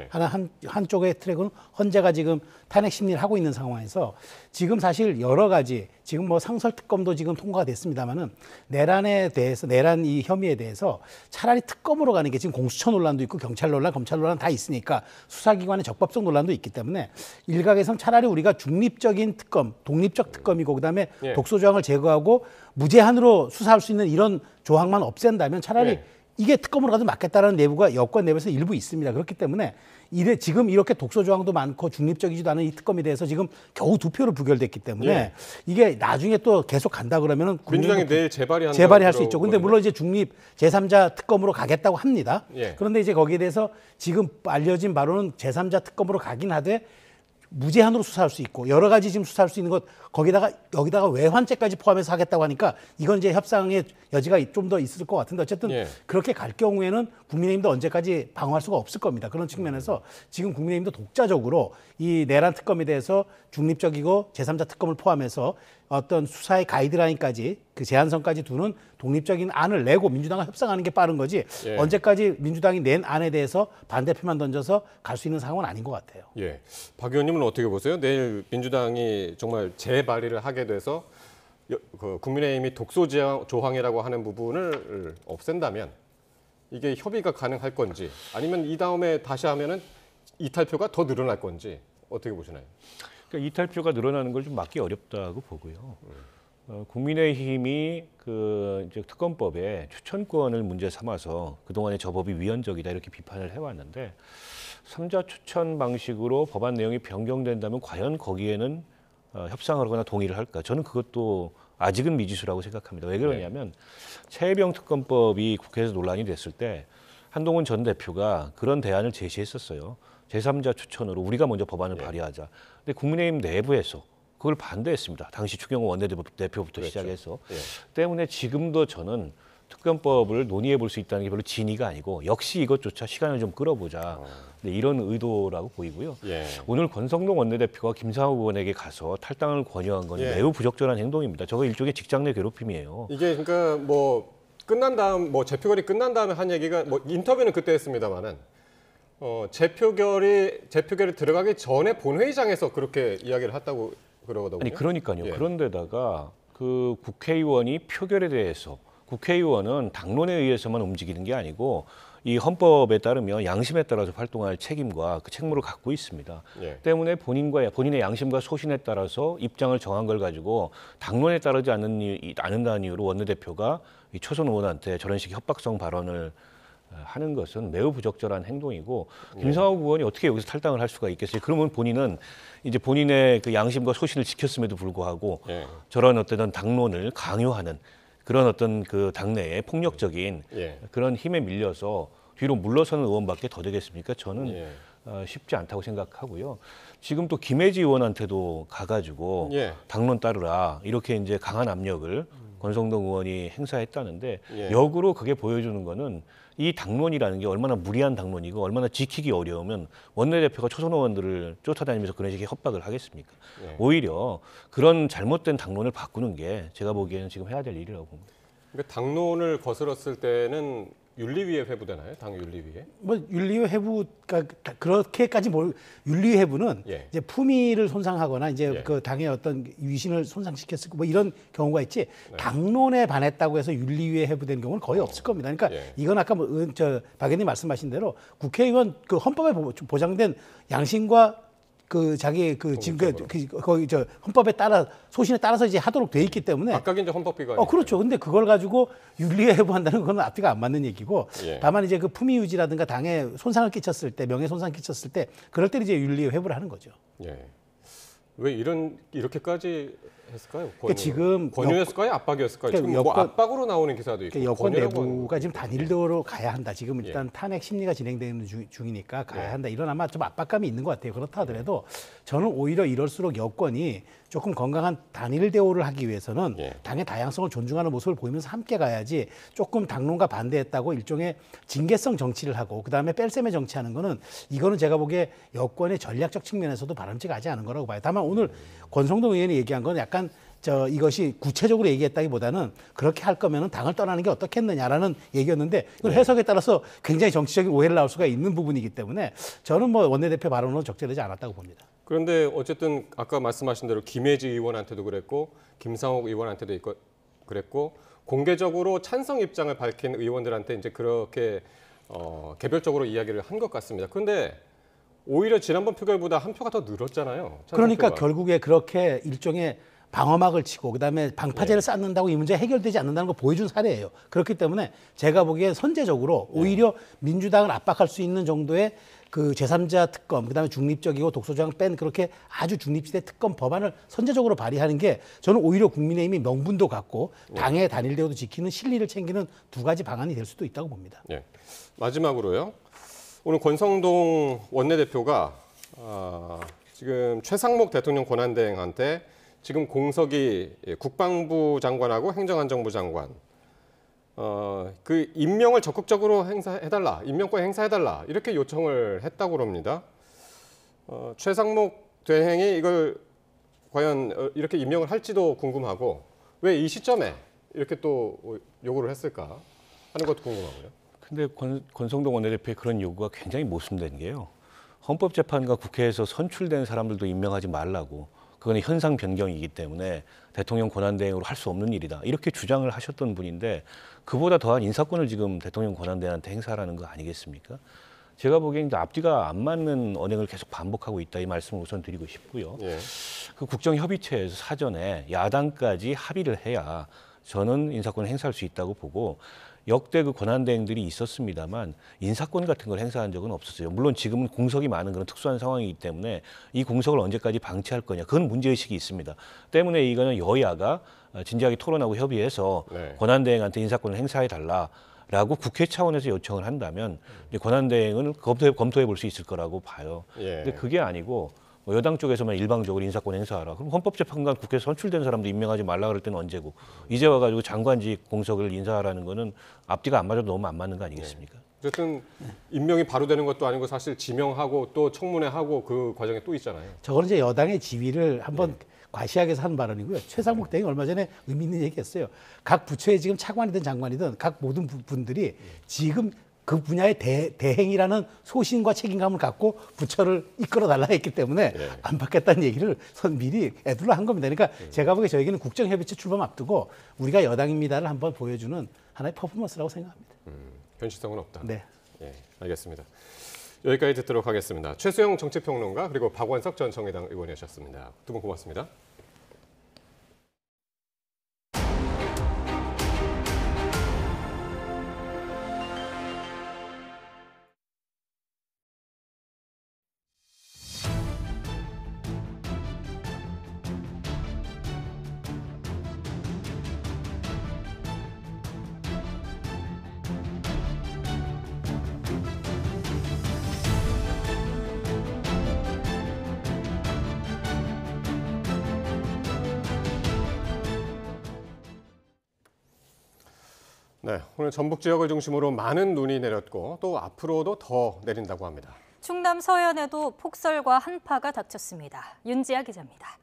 한쪽의 트랙은 헌재가 지금 탄핵 심리를 하고 있는 상황에서 지금 사실 여러 가지 지금 뭐 상설 특검도 지금 통과가 됐습니다만은 내란에 대해서 내란 이 혐의에 대해서 차라리 특검으로 가는 게 지금 공수처 논란도 있고 경찰 논란, 검찰 논란 다 있으니까 수사기관의 적법성 논란도 있기 때문에 일각에선 차라리 우리가 중립적인 특검, 독립적 특검이고 그다음에 독소 조항을 제거하고 무제한으로 수사할 수 있는 이런 조항만 없앤다면 차라리 이게 특검으로 가도 맞겠다라는 내부가 여권 내부에서 일부 있습니다. 그렇기 때문에 지금 이렇게 독소 조항도 많고 중립적이지도 않은 이 특검에 대해서 지금 겨우 2표로 부결됐기 때문에 이게 나중에 또 계속 간다 그러면은 민주당이 내일 재발의할 수 있죠. 근데 물론 이제 중립 제3자 특검으로 가겠다고 합니다. 그런데 이제 거기에 대해서 지금 알려진 바로는 제3자 특검으로 가긴 하되 무제한으로 수사할 수 있고 여러 가지 지금 수사할 수 있는 것 여기다가 외환죄까지 포함해서 하겠다고 하니까 이건 이제 협상의 여지가 좀 더 있을 것 같은데 어쨌든 그렇게 갈 경우에는 국민의힘도 언제까지 방어할 수가 없을 겁니다. 그런 측면에서 지금 국민의힘도 독자적으로 이 내란 특검에 대해서 중립적이고 제3자 특검을 포함해서 어떤 수사의 가이드라인까지 그 제한선까지 두는 독립적인 안을 내고 민주당과 협상하는 게 빠른 거지 언제까지 민주당이 낸 안에 대해서 반대표만 던져서 갈 수 있는 상황은 아닌 것 같아요. 박 의원님은 어떻게 보세요? 내일 민주당이 정말 재발의를 하게 돼서 국민의힘이 독소 조항이라고 하는 부분을 없앤다면 이게 협의가 가능할 건지 아니면 이 다음에 다시 하면은 이탈표가 더 늘어날 건지 어떻게 보시나요? 그러니까 이탈표가 늘어나는 걸 좀 막기 어렵다고 보고요. 국민의힘이 이제 특검법에 추천권을 문제 삼아서 그동안에 저 법이 위헌적이다 이렇게 비판을 해왔는데 3자 추천 방식으로 법안 내용이 변경된다면 과연 거기에는 협상하거나 동의를 할까? 저는 그것도 아직은 미지수라고 생각합니다. 왜 그러냐면 최혜병 특검법이 국회에서 논란이 됐을 때 한동훈 전 대표가 그런 대안을 제시했었어요. 제3자 추천으로 우리가 먼저 법안을 발의하자. 근데 국민의힘 내부에서 그걸 반대했습니다. 당시 추경호 원내대표부터 그렇죠. 시작해서. 예. 때문에 지금도 저는 특검법을 논의해 볼 수 있다는 게 별로 진의가 아니고 역시 이것조차 시간을 좀 끌어보자. 네, 이런 의도라고 보이고요. 예. 오늘 권성동 원내대표가 김상욱 의원에게 가서 탈당을 권유한 건 예. 매우 부적절한 행동입니다. 저거 일종의 직장 내 괴롭힘이에요. 이게 그러니까 뭐 끝난 다음 뭐 재표결이 끝난 다음에 한 얘기가 뭐 인터뷰는 그때 했습니다만은 재표결이 들어가기 전에 본회의장에서 그렇게 이야기를 했다고 그러거든요. 아니 그러니까요. 예. 그런데다가 그 국회의원이 표결에 대해서 국회의원은 당론에 의해서만 움직이는 게 아니고 이 헌법에 따르면 양심에 따라서 활동할 책임과 그 책무를 갖고 있습니다. 예. 때문에 본인의 양심과 소신에 따라서 입장을 정한 걸 가지고 당론에 따르지 않는다는 이유로 원내대표가 이 초선 의원한테 저런 식의 협박성 발언을 하는 것은 매우 부적절한 행동이고 김상욱 의원이 어떻게 여기서 탈당을 할 수가 있겠어요? 그러면 본인은 이제 본인의 그 양심과 소신을 지켰음에도 불구하고 예. 저런 어떤 당론을 강요하는 그런 어떤 그 당내의 폭력적인 예. 그런 힘에 밀려서 뒤로 물러서는 의원밖에 더 되겠습니까? 저는 예. 쉽지 않다고 생각하고요. 지금 또 김혜지 의원한테도 가가지고 예. 당론 따르라 이렇게 이제 강한 압력을 권성동 의원이 행사했다는데 예. 역으로 그게 보여주는 거는 이 당론이라는 게 얼마나 무리한 당론이고 얼마나 지키기 어려우면 원내대표가 초선 의원들을 쫓아다니면서 그런 식의 협박을 하겠습니까? 예. 오히려 그런 잘못된 당론을 바꾸는 게 제가 보기에는 지금 해야 될 일이라고 봅니다. 그러니까 당론을 거스렀을 때는 윤리위에 회부되나요? 당 윤리위에? 뭐 윤리위 회부가 그렇게까지 윤리위 회부는 예. 이제 품위를 손상하거나 이제 예. 그 당의 어떤 위신을 손상시켰을 뭐 이런 경우가 있지 당론에 반했다고 해서 윤리위에 회부되는 경우는 거의 없을 겁니다. 그러니까 예. 이건 아까 박 의원님 말씀하신 대로 국회의원 그 헌법에 보장된 양심과 그 자기 그 지금 거기 저 헌법에 따라 소신에 따라서 이제 하도록 돼 있기 때문에 각각 이제 헌법비가 그렇죠. 근데 그걸 가지고 윤리에 회부한다는 건 앞뒤가 안 맞는 얘기고 예. 다만 이제 그 품위 유지라든가 당에 손상을 끼쳤을 때 명예 손상 끼쳤을 때 그럴 때 이제 윤리에 회부를 하는 거죠. 예. 왜 이렇게까지 했을까요? 그러니까 지금 권유였을까요? 압박이었을까요? 그러니까 지금 뭐 압박으로 나오는 기사도 있고 그러니까 여권 권유라고 내부가 지금 단일도로 가야 한다. 지금 예. 일단 탄핵 심리가 진행되는 중이니까 가야 한다. 이런 아마 좀 압박감이 있는 것 같아요. 그렇다 하더라도 저는 오히려 이럴수록 여권이 조금 건강한 단일 대우를 하기 위해서는 예. 당의 다양성을 존중하는 모습을 보이면서 함께 가야지 조금 당론과 반대했다고 일종의 징계성 정치를 하고 그다음에 뺄셈의 정치하는 거는 이거는 제가 보기에 여권의 전략적 측면에서도 바람직하지 않은 거라고 봐요. 다만 오늘 권성동 의원이 얘기한 건 약간 이것이 구체적으로 얘기했다기보다는 그렇게 할 거면은 당을 떠나는 게 어떻겠느냐라는 얘기였는데 이건 해석에 따라서 굉장히 정치적인 오해를 나올 수가 있는 부분이기 때문에 저는 뭐 원내대표 발언은 적절하지 않았다고 봅니다. 그런데 어쨌든 아까 말씀하신 대로 김혜지 의원한테도 그랬고 김상욱 의원한테도 그랬고 공개적으로 찬성 입장을 밝힌 의원들한테 이제 그렇게 개별적으로 이야기를 한 것 같습니다. 그런데 오히려 지난번 표결보다 한 표가 더 늘었잖아요. 그러니까 표가. 결국에 그렇게 일종의 방어막을 치고 그다음에 방파제를 쌓는다고 이 문제 해결되지 않는다는 걸 보여준 사례예요. 그렇기 때문에 제가 보기에 선제적으로 오히려 민주당을 압박할 수 있는 정도의 그 제3자 특검, 그다음에 중립적이고 독소조항 뺀 그렇게 아주 중립지대 특검 법안을 선제적으로 발의하는 게 저는 오히려 국민의힘이 명분도 갖고 당의 단일대우도 지키는 실리를 챙기는 두 가지 방안이 될 수도 있다고 봅니다. 예. 마지막으로요. 오늘 권성동 원내대표가 지금 최상목 대통령 권한대행한테 지금 공석이 국방부 장관하고 행정안전부 장관 그 임명을 적극적으로 행사해달라, 임명권 행사해달라 이렇게 요청을 했다고 합니다. 최상목 대행이 이걸 과연 이렇게 임명을 할지도 궁금하고 왜 이 시점에 이렇게 또 요구를 했을까 하는 것도 궁금하고요. 근데 권성동 원내대표의 그런 요구가 굉장히 모순된 게요. 헌법재판관 국회에서 선출된 사람들도 임명하지 말라고. 그건 현상 변경이기 때문에 대통령 권한대행으로 할 수 없는 일이다. 이렇게 주장을 하셨던 분인데 그보다 더한 인사권을 지금 대통령 권한대행한테 행사하라는 거 아니겠습니까? 제가 보기엔 이제 앞뒤가 안 맞는 언행을 계속 반복하고 있다. 이 말씀을 우선 드리고 싶고요. 예. 그 국정협의체에서 사전에 야당까지 합의를 해야 저는 인사권을 행사할 수 있다고 보고 역대 그 권한대행들이 있었습니다만 인사권 같은 걸 행사한 적은 없었어요. 물론 지금은 공석이 많은 그런 특수한 상황이기 때문에 이 공석을 언제까지 방치할 거냐. 그건 문제의식이 있습니다. 때문에 이거는 여야가 진지하게 토론하고 협의해서 권한대행한테 인사권을 행사해달라라고 국회 차원에서 요청을 한다면 권한대행은 검토해 볼 수 있을 거라고 봐요. 예. 근데 그게 아니고 여당 쪽에서만 일방적으로 인사권 행사하라. 그럼 헌법재판관 국회에서 선출된 사람도 임명하지 말라 그럴 때는 언제고 이제 와가지고 장관직 공석을 인사하라는 거는 앞뒤가 안 맞아도 너무 안 맞는 거 아니겠습니까? 어쨌든 임명이 바로 되는 것도 아니고 사실 지명하고 또 청문회하고 그 과정에 또 있잖아요. 저거는 이제 여당의 지위를 한번 과시하기 위해서 하는 발언이고요. 최상목 대행이 얼마 전에 의미 있는 얘기했어요. 각 부처에 지금 차관이든 장관이든 각 모든 분들이 지금 그 분야의 대행이라는 소신과 책임감을 갖고 부처를 이끌어달라 했기 때문에 안 받겠다는 얘기를 미리 애둘러 한 겁니다. 그러니까 제가 보기에 저에게는 국정협의체 출범 앞두고 우리가 여당입니다를 한번 보여주는 하나의 퍼포먼스라고 생각합니다. 현실성은 없다. 네. 예, 알겠습니다. 여기까지 듣도록 하겠습니다. 최수영 정치평론가 그리고 박원석 전 정의당 의원이셨습니다. 두 분 고맙습니다. 네, 오늘 전북 지역을 중심으로 많은 눈이 내렸고 또 앞으로도 더 내린다고 합니다. 충남 서해안에도 폭설과 한파가 닥쳤습니다. 윤지아 기자입니다.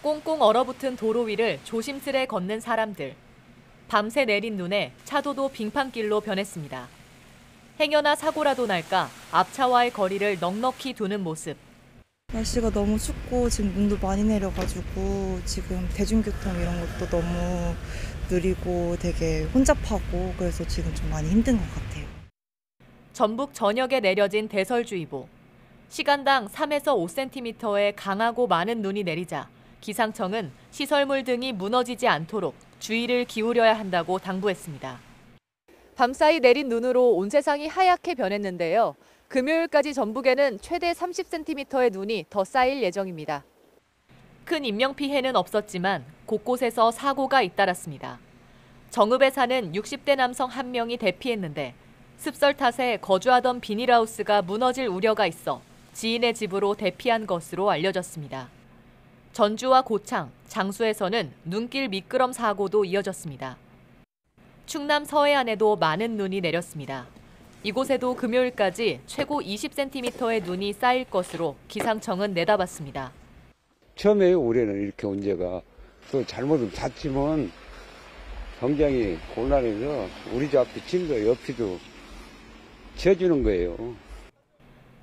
꽁꽁 얼어붙은 도로 위를 조심스레 걷는 사람들. 밤새 내린 눈에 차도도 빙판길로 변했습니다. 행여나 사고라도 날까 앞차와의 거리를 넉넉히 두는 모습. 날씨가 너무 춥고 지금 눈도 많이 내려가지고 지금 대중교통 이런 것도 너무 느리고 되게 혼잡하고 그래서 지금 좀 많이 힘든 것 같아요. 전북 전역에 내려진 대설주의보. 시간당 3에서 5cm의 강하고 많은 눈이 내리자 기상청은 시설물 등이 무너지지 않도록 주의를 기울여야 한다고 당부했습니다. 밤사이 내린 눈으로 온 세상이 하얗게 변했는데요. 금요일까지 전북에는 최대 30cm의 눈이 더 쌓일 예정입니다. 큰 인명피해는 없었지만 곳곳에서 사고가 잇따랐습니다. 정읍에 사는 60대 남성 1명이 대피했는데 습설 탓에 거주하던 비닐하우스가 무너질 우려가 있어 지인의 집으로 대피한 것으로 알려졌습니다. 전주와 고창, 장수에서는 눈길 미끄럼 사고도 이어졌습니다. 충남 서해안에도 많은 눈이 내렸습니다. 이곳에도 금요일까지 최고 20cm의 눈이 쌓일 것으로 기상청은 내다봤습니다. 처음에 올해는 이렇게 언제가 또 잘못은 잤지만 굉장히 곤란해서 우리 집 앞에 침도 옆이도 지어주는 거예요.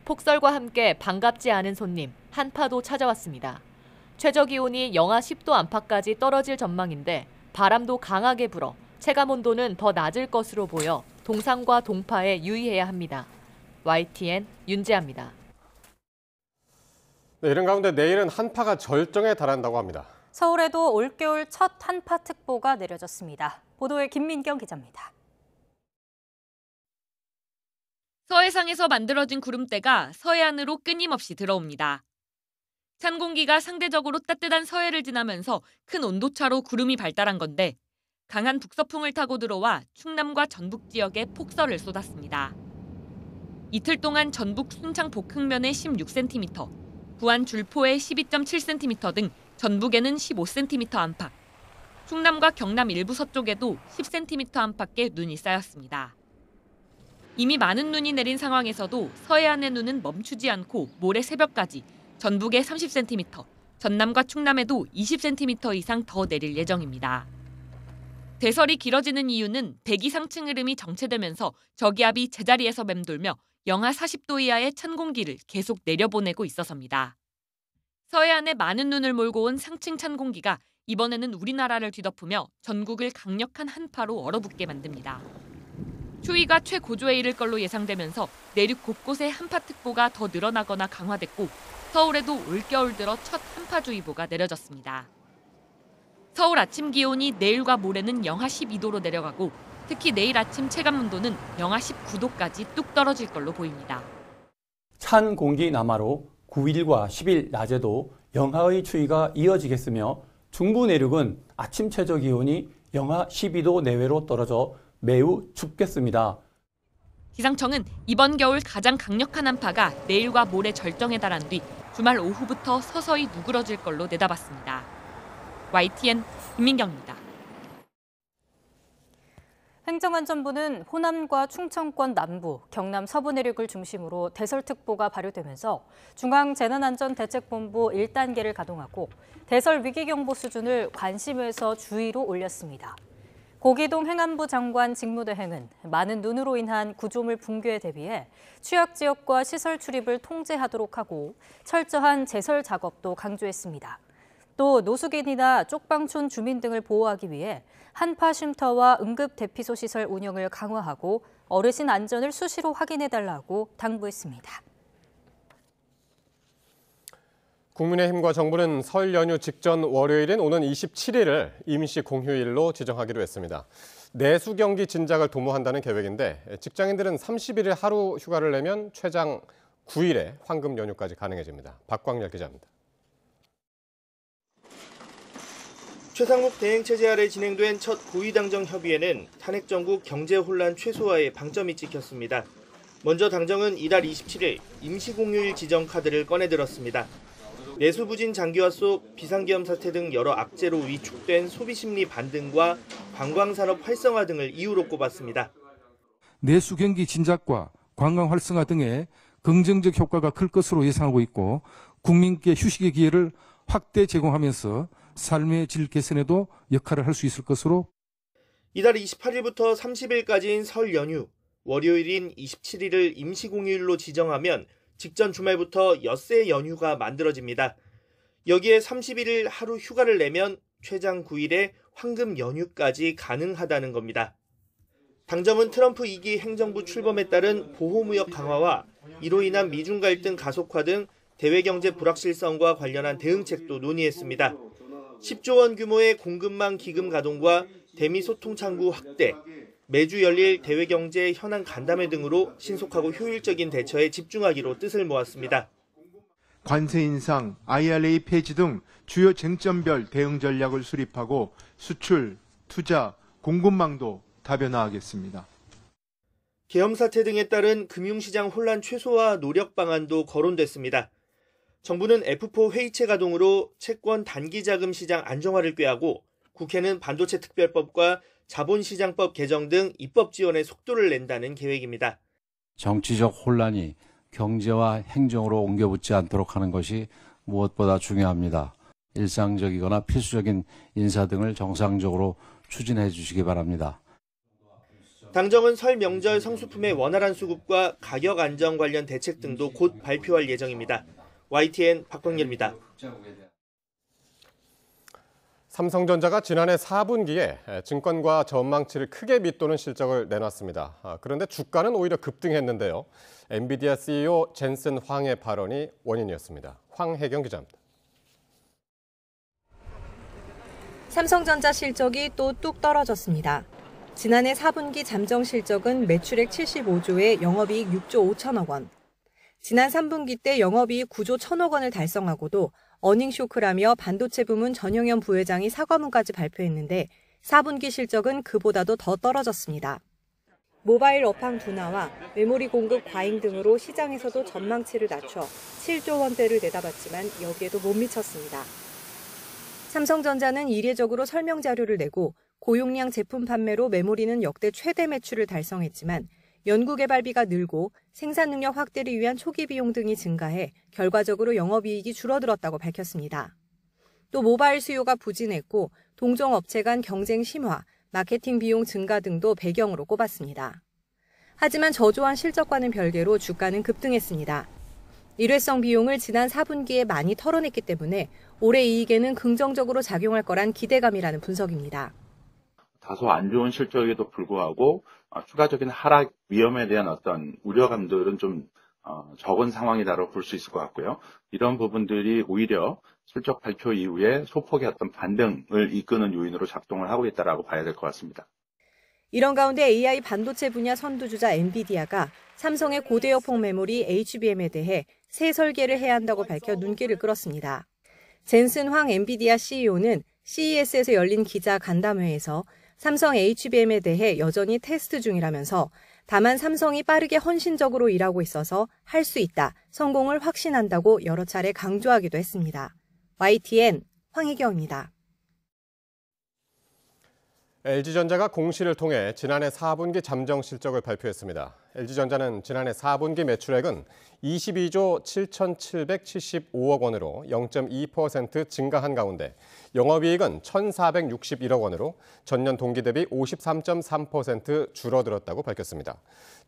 폭설과 함께 반갑지 않은 손님, 한파도 찾아왔습니다. 최저기온이 영하 10도 안팎까지 떨어질 전망인데 바람도 강하게 불어 체감온도는 더 낮을 것으로 보여 동상과 동파에 유의해야 합니다. YTN 윤지아입니다. 네, 이런 가운데 내일은 한파가 절정에 달한다고 합니다. 서울에도 올겨울 첫 한파특보가 내려졌습니다. 보도에 김민경 기자입니다. 서해상에서 만들어진 구름대가 서해안으로 끊임없이 들어옵니다. 찬 공기가 상대적으로 따뜻한 서해를 지나면서 큰 온도차로 구름이 발달한 건데 강한 북서풍을 타고 들어와 충남과 전북 지역에 폭설을 쏟았습니다. 이틀 동안 전북 순창 복흥면에 16cm, 부안 줄포에 12.7cm 등 전북에는 15cm 안팎, 충남과 경남 일부 서쪽에도 10cm 안팎의 눈이 쌓였습니다. 이미 많은 눈이 내린 상황에서도 서해안의 눈은 멈추지 않고 모레 새벽까지 전북에 30cm, 전남과 충남에도 20cm 이상 더 내릴 예정입니다. 대설이 길어지는 이유는 대기 상층 흐름이 정체되면서 저기압이 제자리에서 맴돌며 영하 40도 이하의 찬 공기를 계속 내려보내고 있어서입니다. 서해안에 많은 눈을 몰고 온 상층 찬 공기가 이번에는 우리나라를 뒤덮으며 전국을 강력한 한파로 얼어붙게 만듭니다. 추위가 최고조에 이를 걸로 예상되면서 내륙 곳곳에 한파특보가 더 늘어나거나 강화됐고 서울에도 올겨울 들어 첫 한파주의보가 내려졌습니다. 서울 아침 기온이 내일과 모레는 영하 12도로 내려가고 특히 내일 아침 체감온도는 영하 19도까지 뚝 떨어질 걸로 보입니다. 찬 공기 남하로 9일과 10일 낮에도 영하의 추위가 이어지겠으며 중부 내륙은 아침 최저 기온이 영하 12도 내외로 떨어져 매우 춥겠습니다. 기상청은 이번 겨울 가장 강력한 한파가 내일과 모레 절정에 달한 뒤 주말 오후부터 서서히 누그러질 걸로 내다봤습니다. YTN 김민경입니다. 행정안전부는 호남과 충청권 남부, 경남 서부 내륙을 중심으로 대설특보가 발효되면서 중앙재난안전대책본부 1단계를 가동하고 대설 위기경보 수준을 관심에서 주의로 올렸습니다. 고기동 행안부 장관 직무대행은 많은 눈으로 인한 구조물 붕괴에 대비해 취약지역과 시설 출입을 통제하도록 하고 철저한 제설 작업도 강조했습니다. 또 노숙인이나 쪽방촌 주민 등을 보호하기 위해 한파 쉼터와 응급 대피소 시설 운영을 강화하고 어르신 안전을 수시로 확인해달라고 당부했습니다. 국민의힘과 정부는 설 연휴 직전 월요일인 오는 27일을 임시 공휴일로 지정하기로 했습니다. 내수 경기 진작을 도모한다는 계획인데 직장인들은 31일 하루 휴가를 내면 최장 9일의 황금 연휴까지 가능해집니다. 박광렬 기자입니다. 최상목 대행체제 아래 진행된 첫 고위당정 협의회는 탄핵 정국 경제 혼란 최소화에 방점이 찍혔습니다. 먼저 당정은 이달 27일 임시공휴일 지정 카드를 꺼내들었습니다. 내수 부진 장기화 속 비상계엄 사태 등 여러 악재로 위축된 소비심리 반등과 관광산업 활성화 등을 이유로 꼽았습니다. 내수 경기 진작과 관광 활성화 등의 긍정적 효과가 클 것으로 예상하고 있고 국민께 휴식의 기회를 확대 제공하면서 삶의 질 개선에도 역할을 할 수 있을 것으로. 이달 28일부터 30일까지인 설 연휴, 월요일인 27일을 임시공휴일로 지정하면 직전 주말부터 엿새 연휴가 만들어집니다. 여기에 31일 하루 휴가를 내면 최장 9일의 황금 연휴까지 가능하다는 겁니다. 당정은 트럼프 2기 행정부 출범에 따른 보호무역 강화와 이로 인한 미중 갈등 가속화 등 대외경제 불확실성과 관련한 대응책도 논의했습니다. 10조 원 규모의 공급망 기금 가동과 대미 소통 창구 확대, 매주 열릴 대외경제 현안 간담회 등으로 신속하고 효율적인 대처에 집중하기로 뜻을 모았습니다. 관세 인상, IRA 폐지 등 주요 쟁점별 대응 전략을 수립하고 수출, 투자, 공급망도 다변화하겠습니다. 계엄 사태 등에 따른 금융시장 혼란 최소화 노력 방안도 거론됐습니다. 정부는 F4 회의체 가동으로 채권 단기자금 시장 안정화를 꾀하고 국회는 반도체 특별법과 자본시장법 개정 등 입법 지원에 속도를 낸다는 계획입니다. 정치적 혼란이 경제와 행정으로 옮겨붙지 않도록 하는 것이 무엇보다 중요합니다. 일상적이거나 필수적인 인사 등을 정상적으로 추진해 주시기 바랍니다. 당정은 설 명절 성수품의 원활한 수급과 가격 안정 관련 대책 등도 곧 발표할 예정입니다. YTN 박광렬입니다. 삼성전자가 지난해 4분기에 증권가 전망치를 크게 밑도는 실적을 내놨습니다. 그런데 주가는 오히려 급등했는데요. 엔비디아 CEO 젠슨 황의 발언이 원인이었습니다. 황혜경 기자입니다. 삼성전자 실적이 또 뚝 떨어졌습니다. 지난해 4분기 잠정 실적은 매출액 75조에 영업이익 6조 5천억 원. 지난 3분기 때 영업이익 9조 1천억 원을 달성하고도 어닝 쇼크라며 반도체 부문 전용현 부회장이 사과문까지 발표했는데 4분기 실적은 그보다도 더 떨어졌습니다. 모바일 업황 둔화와 메모리 공급 과잉 등으로 시장에서도 전망치를 낮춰 7조 원대를 내다봤지만 여기에도 못 미쳤습니다. 삼성전자는 이례적으로 설명 자료를 내고 고용량 제품 판매로 메모리는 역대 최대 매출을 달성했지만 연구개발비가 늘고 생산 능력 확대를 위한 초기 비용 등이 증가해 결과적으로 영업이익이 줄어들었다고 밝혔습니다. 또 모바일 수요가 부진했고 동종 업체 간 경쟁 심화, 마케팅 비용 증가 등도 배경으로 꼽았습니다. 하지만 저조한 실적과는 별개로 주가는 급등했습니다. 일회성 비용을 지난 4분기에 많이 털어냈기 때문에 올해 이익에는 긍정적으로 작용할 거란 기대감이라는 분석입니다. 다소 안 좋은 실적에도 불구하고 추가적인 하락 위험에 대한 어떤 우려감들은 좀 적은 상황이다라고 볼 수 있을 것 같고요. 이런 부분들이 오히려 실적 발표 이후에 소폭의 어떤 반등을 이끄는 요인으로 작동을 하고 있다라고 봐야 될 것 같습니다. 이런 가운데 AI 반도체 분야 선두주자 엔비디아가 삼성의 고대역폭 메모리 HBM에 대해 새 설계를 해야 한다고 밝혀 눈길을 끌었습니다. 젠슨 황 엔비디아 CEO는 CES에서 열린 기자 간담회에서 삼성 HBM에 대해 여전히 테스트 중이라면서 다만 삼성이 빠르게 헌신적으로 일하고 있어서 할 수 있다, 성공을 확신한다고 여러 차례 강조하기도 했습니다. YTN 황희경입니다. LG전자가 공시를 통해 지난해 4분기 잠정 실적을 발표했습니다. LG전자는 지난해 4분기 매출액은 22조 7,775억 원으로 0.2% 증가한 가운데 영업이익은 1,461억 원으로 전년 동기 대비 53.3% 줄어들었다고 밝혔습니다.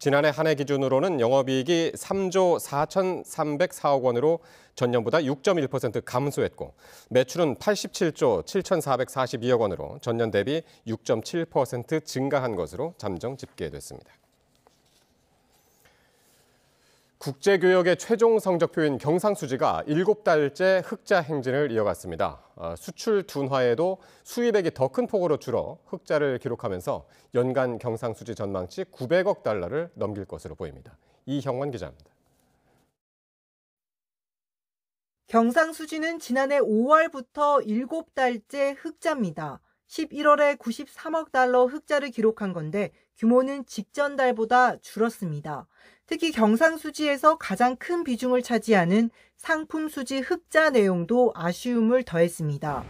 지난해 한 해 기준으로는 영업이익이 3조 4,304억 원으로 전년보다 6.1% 감소했고 매출은 87조 7,442억 원으로 전년 대비 6.7% 증가한 것으로 잠정 집계됐습니다. 국제교역의 최종 성적표인 경상수지가 7달째 흑자 행진을 이어갔습니다. 수출 둔화에도 수입액이 더 큰 폭으로 줄어 흑자를 기록하면서 연간 경상수지 전망치 900억 달러를 넘길 것으로 보입니다. 이형원 기자입니다. 경상수지는 지난해 5월부터 7달째 흑자입니다. 11월에 93억 달러 흑자를 기록한 건데 규모는 직전 달보다 줄었습니다. 특히 경상수지에서 가장 큰 비중을 차지하는 상품수지 흑자 내용도 아쉬움을 더했습니다.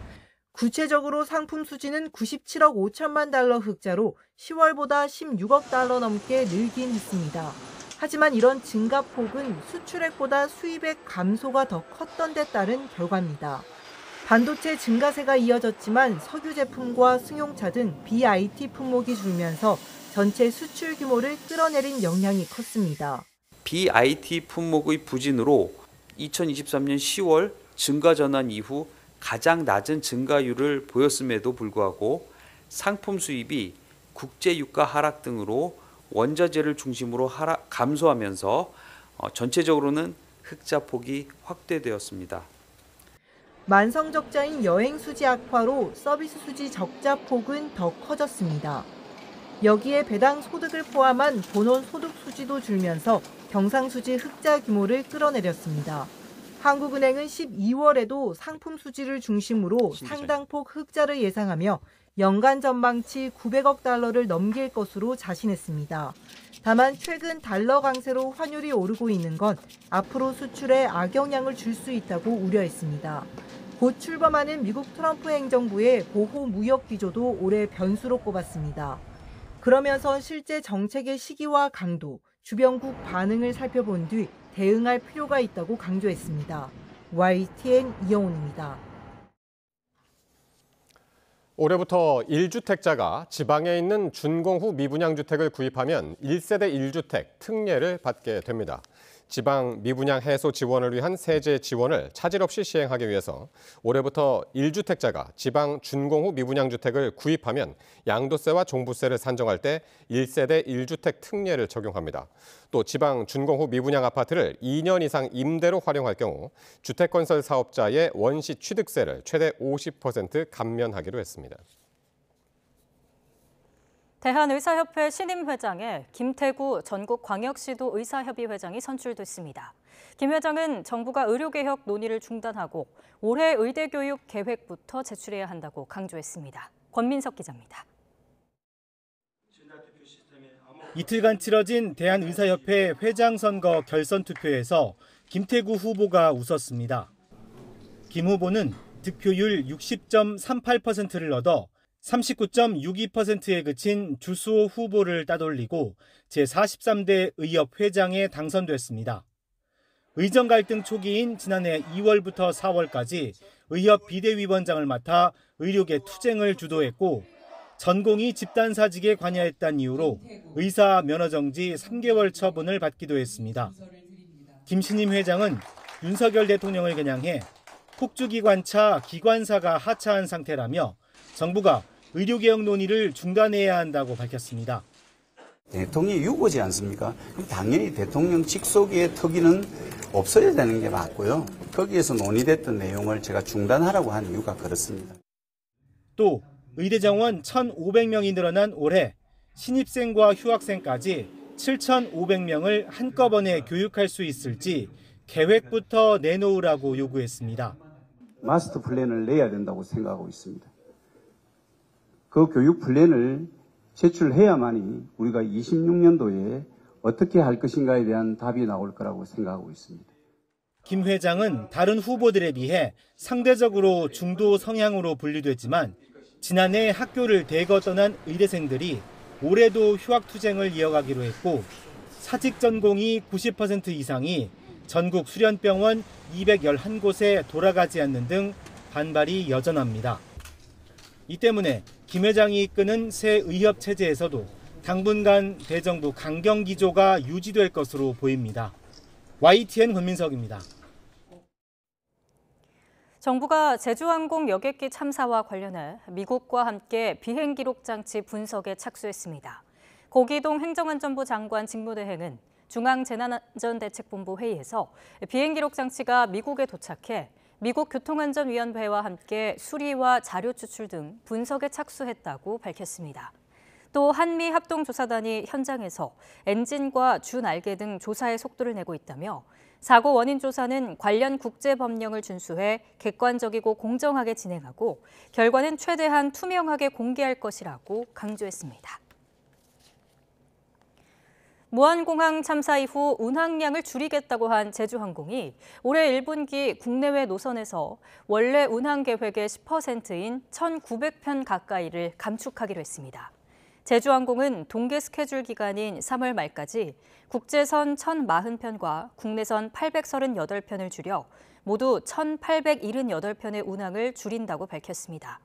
구체적으로 상품수지는 97억 5천만 달러 흑자로 10월보다 16억 달러 넘게 늘긴 했습니다. 하지만 이런 증가폭은 수출액보다 수입액 감소가 더 컸던 데 따른 결과입니다. 반도체 증가세가 이어졌지만 석유 제품과 승용차 등 BIT 품목이 줄면서 전체 수출 규모를 끌어내린 영향이 컸습니다. BIT 품목의 부진으로 2023년 10월 증가 전환 이후 가장 낮은 증가율을 보였음에도 불구하고 상품 수입이 국제 유가 하락 등으로 원자재를 중심으로 감소하면서 전체적으로는 흑자 폭이 확대되었습니다. 만성 적자인 여행 수지 악화로 서비스 수지 적자 폭은 더 커졌습니다. 여기에 배당 소득을 포함한 본원 소득 수지도 줄면서 경상수지 흑자 규모를 끌어내렸습니다. 한국은행은 12월에도 상품 수지를 중심으로 상당폭 흑자를 예상하며 연간 전망치 900억 달러를 넘길 것으로 자신했습니다. 다만 최근 달러 강세로 환율이 오르고 있는 건 앞으로 수출에 악영향을 줄 수 있다고 우려했습니다. 곧 출범하는 미국 트럼프 행정부의 보호 무역 기조도 올해 변수로 꼽았습니다. 그러면서 실제 정책의 시기와 강도, 주변국 반응을 살펴본 뒤 대응할 필요가 있다고 강조했습니다. YTN 이영훈입니다. 올해부터 1주택자가 지방에 있는 준공 후 미분양 주택을 구입하면 1세대 1주택 특례를 받게 됩니다. 지방 미분양 해소 지원을 위한 세제 지원을 차질 없이 시행하기 위해서 올해부터 1주택자가 지방 준공 후 미분양 주택을 구입하면 양도세와 종부세를 산정할 때 1세대 1주택 특례를 적용합니다. 또 지방 준공 후 미분양 아파트를 2년 이상 임대로 활용할 경우 주택건설 사업자의 원시 취득세를 최대 50% 감면하기로 했습니다. 대한의사협회 신임 회장에 김태구 전국광역시도 의사협의회장이 선출됐습니다. 김 회장은 정부가 의료개혁 논의를 중단하고 올해 의대교육 계획부터 제출해야 한다고 강조했습니다. 권민석 기자입니다. 이틀간 치러진 대한의사협회 회장 선거 결선 투표에서 김태구 후보가 웃었습니다. 김 후보는 득표율 60.38%를 얻어 39.62%에 그친 주수호 후보를 따돌리고 제43대 의협 회장에 당선됐습니다. 의정 갈등 초기인 지난해 2월부터 4월까지 의협 비대위원장을 맡아 의료계 투쟁을 주도했고 전공의 집단사직에 관여했다는 이유로 의사 면허정지 3개월 처분을 받기도 했습니다. 김 신임 회장은 윤석열 대통령을 겨냥해 폭주기관차 기관사가 하차한 상태라며 정부가 의료개혁 논의를 중단해야 한다고 밝혔습니다. 대통령이 유고지 않습니까? 그럼 당연히 대통령 직속의 특위는 없어야 되는 게 맞고요. 거기에서 논의됐던 내용을 제가 중단하라고 한 이유가 그렇습니다. 또 의대 정원 1,500명이 늘어난 올해 신입생과 휴학생까지 7,500명을 한꺼번에 교육할 수 있을지 계획부터 내놓으라고 요구했습니다. 마스터 플랜을 내야 된다고 생각하고 있습니다. 그 교육 플랜을 제출해야만이 우리가 26년도에 어떻게 할 것인가에 대한 답이 나올 거라고 생각하고 있습니다. 김 회장은 다른 후보들에 비해 상대적으로 중도 성향으로 분류됐지만 지난해 학교를 대거 떠난 의대생들이 올해도 휴학투쟁을 이어가기로 했고 사직 전공이 90% 이상이 전국 수련병원 211곳에 돌아가지 않는 등 반발이 여전합니다. 이 때문에 김 회장이 이끄는 새 의협 체제에서도 당분간 대정부 강경 기조가 유지될 것으로 보입니다. YTN 권민석입니다. 정부가 제주항공 여객기 참사와 관련해 미국과 함께 비행 기록 장치 분석에 착수했습니다. 고기동 행정안전부 장관 직무대행은 중앙재난안전대책본부 회의에서 비행 기록 장치가 미국에 도착해 미국 교통안전위원회와 함께 수리와 자료 추출 등 분석에 착수했다고 밝혔습니다. 또 한미 합동조사단이 현장에서 엔진과 주 날개 등 조사의 속도를 내고 있다며 사고 원인 조사는 관련 국제법령을 준수해 객관적이고 공정하게 진행하고 결과는 최대한 투명하게 공개할 것이라고 강조했습니다. 무안공항 참사 이후 운항량을 줄이겠다고 한 제주항공이 올해 1분기 국내외 노선에서 원래 운항 계획의 10%인 1,900편 가까이를 감축하기로 했습니다. 제주항공은 동계 스케줄 기간인 3월 말까지 국제선 1,040편과 국내선 838편을 줄여 모두 1,878편의 운항을 줄인다고 밝혔습니다.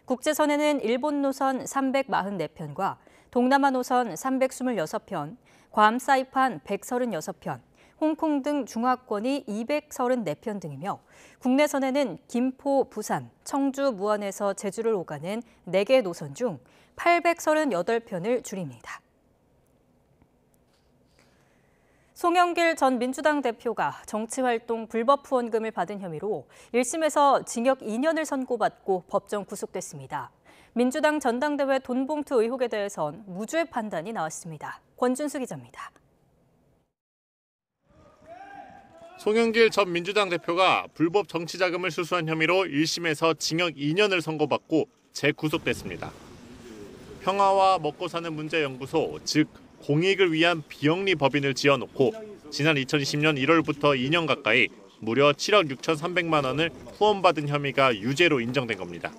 국제선에는 일본 노선 344편과 동남아 노선 326편, 괌 사이판 136편, 홍콩 등 중화권이 234편 등이며 국내선에는 김포, 부산, 청주, 무안에서 제주를 오가는 4개 노선 중 838편을 줄입니다. 송영길 전 민주당 대표가 정치활동 불법 후원금을 받은 혐의로 1심에서 징역 2년을 선고받고 법정 구속됐습니다. 민주당 전당대회 돈봉투 의혹에 대해선 무죄 판단이 나왔습니다. 권준수 기자입니다. 송영길 전 민주당 대표가 불법 정치자금을 수수한 혐의로 1심에서 징역 2년을 선고받고 재구속됐습니다. 평화와 먹고 사는 문제 연구소, 즉 공익을 위한 비영리 법인을 지어놓고 지난 2020년 1월부터 2년 가까이 무려 7억 6,300만 원을 후원받은 혐의가 유죄로 인정된 겁니다.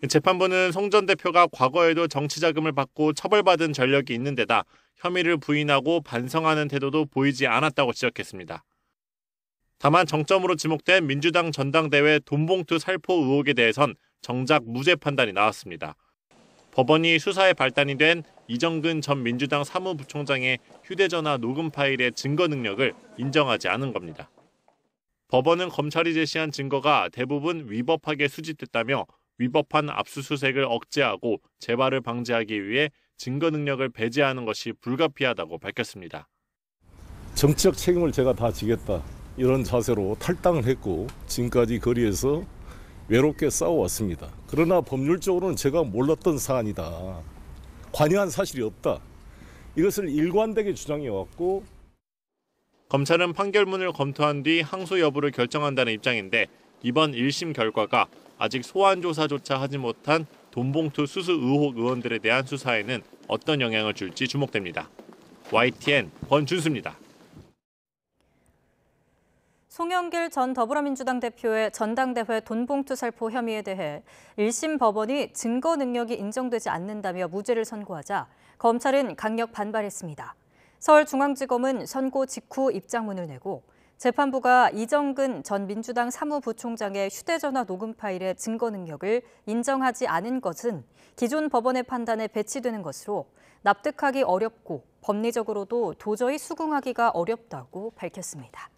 재판부는 송 전 대표가 과거에도 정치자금을 받고 처벌받은 전력이 있는 데다 혐의를 부인하고 반성하는 태도도 보이지 않았다고 지적했습니다. 다만 정점으로 지목된 민주당 전당대회 돈봉투 살포 의혹에 대해선 정작 무죄 판단이 나왔습니다. 법원이 수사에 발단이 된 이정근 전 민주당 사무부총장의 휴대전화 녹음 파일의 증거 능력을 인정하지 않은 겁니다. 법원은 검찰이 제시한 증거가 대부분 위법하게 수집됐다며 위법한 압수수색을 억제하고 재발을 방지하기 위해 증거 능력을 배제하는 것이 불가피하다고 밝혔습니다. 정치적 책임을 제가 다 지겠다 이런 자세로 탈당을 했고 지금까지 거리에서 외롭게 싸워왔습니다. 그러나 법률적으로는 제가 몰랐던 사안이다. 관여한 사실이 없다. 이것을 일관되게 주장해왔고 검찰은 판결문을 검토한 뒤 항소 여부를 결정한다는 입장인데 이번 1심 결과가 아직 소환 조사조차 하지 못한 돈봉투 수수 의혹 의원들에 대한 수사에는 어떤 영향을 줄지 주목됩니다. YTN 권준수입니다. 송영길 전 더불어민주당 대표의 전당대회 돈봉투 살포 혐의에 대해 1심 법원이 증거 능력이 인정되지 않는다며 무죄를 선고하자 검찰은 강력 반발했습니다. 서울중앙지검은 선고 직후 입장문을 내고 재판부가 이정근 전 민주당 사무부총장의 휴대전화 녹음 파일의 증거 능력을 인정하지 않은 것은 기존 법원의 판단에 배치되는 것으로 납득하기 어렵고 법리적으로도 도저히 수긍하기가 어렵다고 밝혔습니다.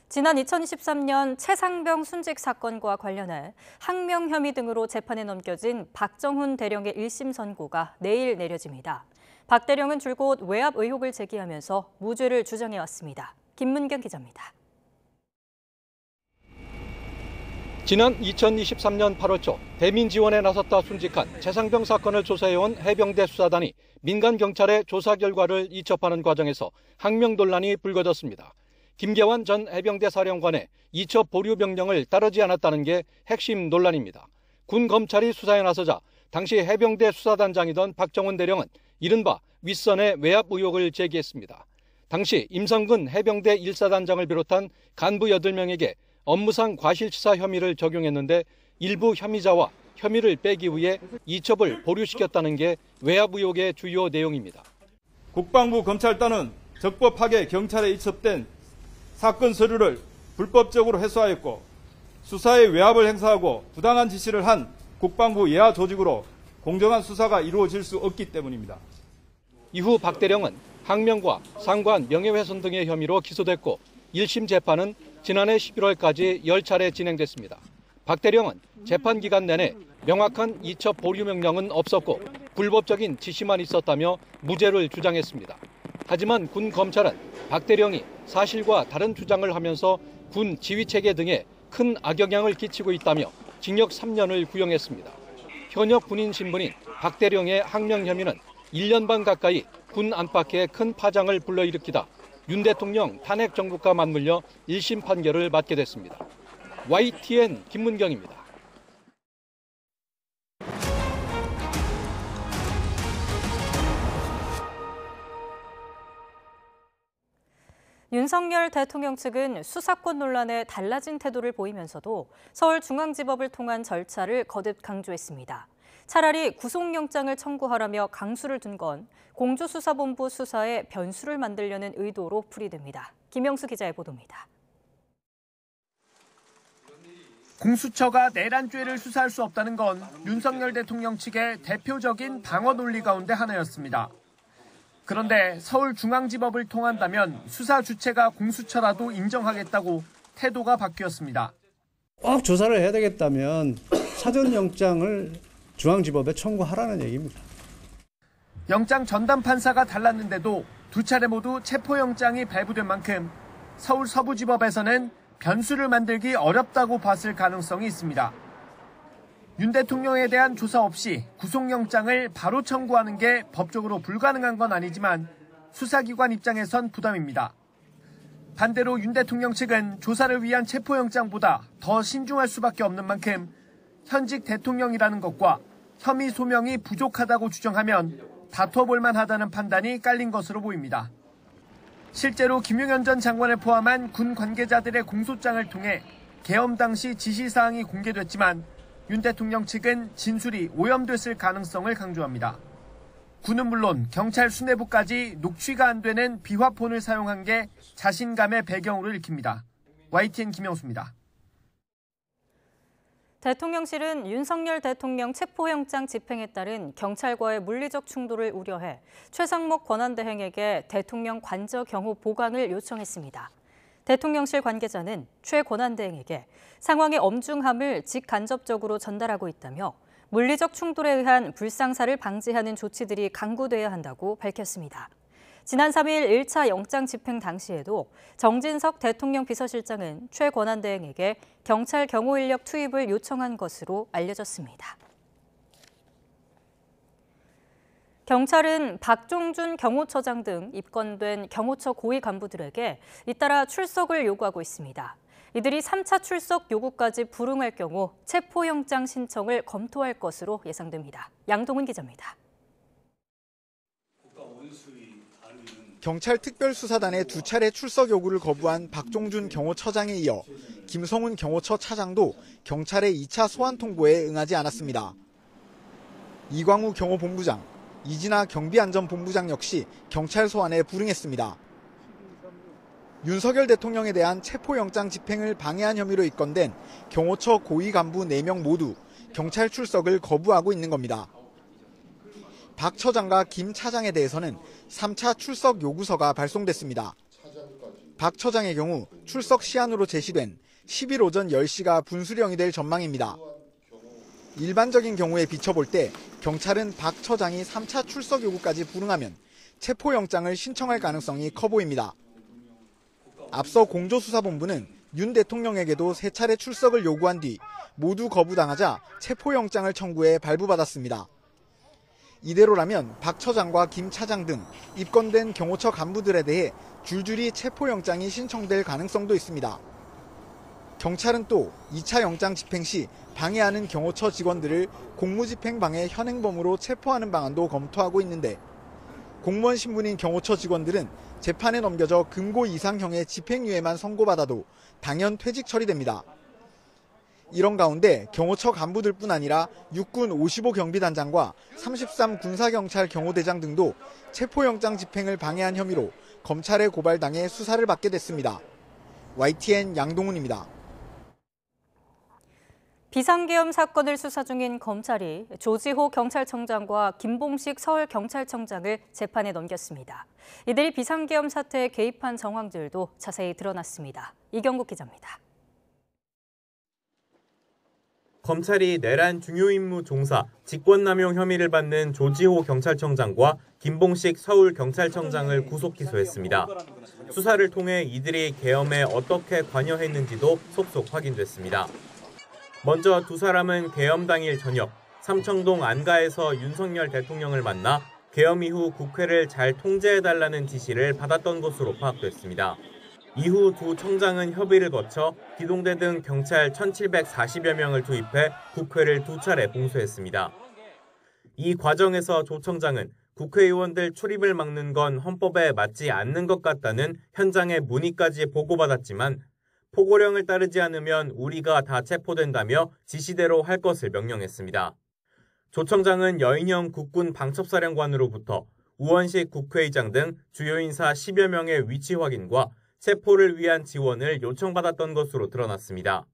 지난 2023년 최상병 순직 사건과 관련해 항명 혐의 등으로 재판에 넘겨진 박정훈 대령의 1심 선고가 내일 내려집니다. 박 대령은 줄곧 외압 의혹을 제기하면서 무죄를 주장해왔습니다. 김문경 기자입니다. 지난 2023년 8월 초 대민 지원에 나섰다 순직한 최상병 사건을 조사해온 해병대 수사단이 민간 경찰의 조사 결과를 이첩하는 과정에서 항명 논란이 불거졌습니다. 김계환 전 해병대 사령관의 이첩 보류 명령을 따르지 않았다는 게 핵심 논란입니다. 군 검찰이 수사에 나서자 당시 해병대 수사단장이던 박정훈 대령은 이른바 윗선의 외압 의혹을 제기했습니다. 당시 임성근 해병대 1사단장을 비롯한 간부 8명에게 업무상 과실치사 혐의를 적용했는데 일부 혐의자와 혐의를 빼기 위해 이첩을 보류시켰다는 게 외압 의혹의 주요 내용입니다. 국방부 검찰단은 적법하게 경찰에 이첩된 사건 서류를 불법적으로 회수하였고 수사에 외압을 행사하고 부당한 지시를 한 국방부 예하 조직으로 공정한 수사가 이루어질 수 없기 때문입니다. 이후 박 대령은 항명과 상관 명예훼손 등의 혐의로 기소됐고 1심 재판은 지난해 11월까지 10차례 진행됐습니다. 박 대령은 재판 기간 내내 명확한 이첩 보류 명령은 없었고 불법적인 지시만 있었다며 무죄를 주장했습니다. 하지만 군 검찰은 박 대령이 사실과 다른 주장을 하면서 군 지휘체계 등에 큰 악영향을 끼치고 있다며 징역 3년을 구형했습니다. 현역 군인 신분인 박 대령의 항명 혐의는 1년 반 가까이 군 안팎에 큰 파장을 불러일으키다 윤 대통령 탄핵 정국과 맞물려 1심 판결을 받게 됐습니다. YTN 김문경입니다. 윤석열 대통령 측은 수사권 논란에 달라진 태도를 보이면서도 서울중앙지법을 통한 절차를 거듭 강조했습니다. 차라리 구속영장을 청구하라며 강수를 둔 건 공조수사본부 수사에 변수를 만들려는 의도로 풀이됩니다. 김영수 기자의 보도입니다. 공수처가 내란죄를 수사할 수 없다는 건 윤석열 대통령 측의 대표적인 방어 논리 가운데 하나였습니다. 그런데 서울중앙지법을 통한다면 수사 주체가 공수처라도 인정하겠다고 태도가 바뀌었습니다. 꼭 조사를 해야 되겠다면 사전영장을 중앙지법에 청구하라는 얘기입니다. 영장 전담 판사가 달랐는데도 두 차례 모두 체포영장이 발부된 만큼 서울 서부지법에서는 변수를 만들기 어렵다고 봤을 가능성이 있습니다. 윤 대통령에 대한 조사 없이 구속영장을 바로 청구하는 게 법적으로 불가능한 건 아니지만 수사기관 입장에선 부담입니다. 반대로 윤 대통령 측은 조사를 위한 체포영장보다 더 신중할 수밖에 없는 만큼 현직 대통령이라는 것과 혐의 소명이 부족하다고 주장하면 다퉈볼 만하다는 판단이 깔린 것으로 보입니다. 실제로 김용현 전 장관을 포함한 군 관계자들의 공소장을 통해 계엄 당시 지시사항이 공개됐지만 윤 대통령 측은 진술이 오염됐을 가능성을 강조합니다. 군은 물론 경찰 수뇌부까지 녹취가 안 되는 비화폰을 사용한 게 자신감의 배경으로 읽힙니다. YTN 김영수입니다. 대통령실은 윤석열 대통령 체포영장 집행에 따른 경찰과의 물리적 충돌을 우려해 최상목 권한대행에게 대통령 관저 경호 보관을 요청했습니다. 대통령실 관계자는 최 권한대행에게 상황의 엄중함을 직간접적으로 전달하고 있다며 물리적 충돌에 의한 불상사를 방지하는 조치들이 강구돼야 한다고 밝혔습니다. 지난 3일 1차 영장 집행 당시에도 정진석 대통령 비서실장은 최 권한대행에게 경찰 경호 인력 투입을 요청한 것으로 알려졌습니다. 경찰은 박종준 경호처장 등 입건된 경호처 고위 간부들에게 잇따라 출석을 요구하고 있습니다. 이들이 3차 출석 요구까지 불응할 경우 체포영장 신청을 검토할 것으로 예상됩니다. 양동훈 기자입니다. 경찰 특별수사단의 2차례 출석 요구를 거부한 박종준 경호처장에 이어 김성훈 경호처 차장도 경찰의 2차 소환 통보에 응하지 않았습니다. 이광우 경호본부장, 이진아 경비안전본부장 역시 경찰 소환에 불응했습니다. 윤석열 대통령에 대한 체포영장 집행을 방해한 혐의로 입건된 경호처 고위 간부 4명 모두 경찰 출석을 거부하고 있는 겁니다. 박 처장과 김 차장에 대해서는 3차 출석 요구서가 발송됐습니다. 박 처장의 경우 출석 시한으로 제시된 10일 오전 10시가 분수령이 될 전망입니다. 일반적인 경우에 비춰볼 때 경찰은 박 처장이 3차 출석 요구까지 불응하면 체포영장을 신청할 가능성이 커 보입니다. 앞서 공조수사본부는 윤 대통령에게도 3차례 출석을 요구한 뒤 모두 거부당하자 체포영장을 청구해 발부받았습니다. 이대로라면 박 처장과 김 차장 등 입건된 경호처 간부들에 대해 줄줄이 체포영장이 신청될 가능성도 있습니다. 경찰은 또 2차 영장 집행 시 방해하는 경호처 직원들을 공무집행 방해 현행범으로 체포하는 방안도 검토하고 있는데 공무원 신분인 경호처 직원들은 재판에 넘겨져 금고 이상형의 집행유예만 선고받아도 당연 퇴직 처리됩니다. 이런 가운데 경호처 간부들뿐 아니라 육군 55경비단장과 33 군사경찰 경호대장 등도 체포영장 집행을 방해한 혐의로 검찰에 고발당해 수사를 받게 됐습니다. YTN 양동훈입니다. 비상계엄 사건을 수사 중인 검찰이 조지호 경찰청장과 김봉식 서울경찰청장을 재판에 넘겼습니다. 이들이 비상계엄 사태에 개입한 정황들도 자세히 드러났습니다. 이경국 기자입니다. 검찰이 내란 중요 임무 종사, 직권남용 혐의를 받는 조지호 경찰청장과 김봉식 서울경찰청장을 구속 기소했습니다. 수사를 통해 이들이 계엄에 어떻게 관여했는지도 속속 확인됐습니다. 먼저 두 사람은 계엄 당일 저녁 삼청동 안가에서 윤석열 대통령을 만나 계엄 이후 국회를 잘 통제해달라는 지시를 받았던 것으로 파악됐습니다. 이후 두 청장은 협의를 거쳐 기동대 등 경찰 1,740여 명을 투입해 국회를 두 차례 봉쇄했습니다. 이 과정에서 조 청장은 국회의원들 출입을 막는 건 헌법에 맞지 않는 것 같다는 현장의 문의까지 보고받았지만 포고령을 따르지 않으면 우리가 다 체포된다며 지시대로 할 것을 명령했습니다. 조 청장은 여인형 국군 방첩사령관으로부터 우원식 국회의장 등 주요 인사 10여 명의 위치 확인과 체포를 위한 지원을 요청받았던 것으로 드러났습니다.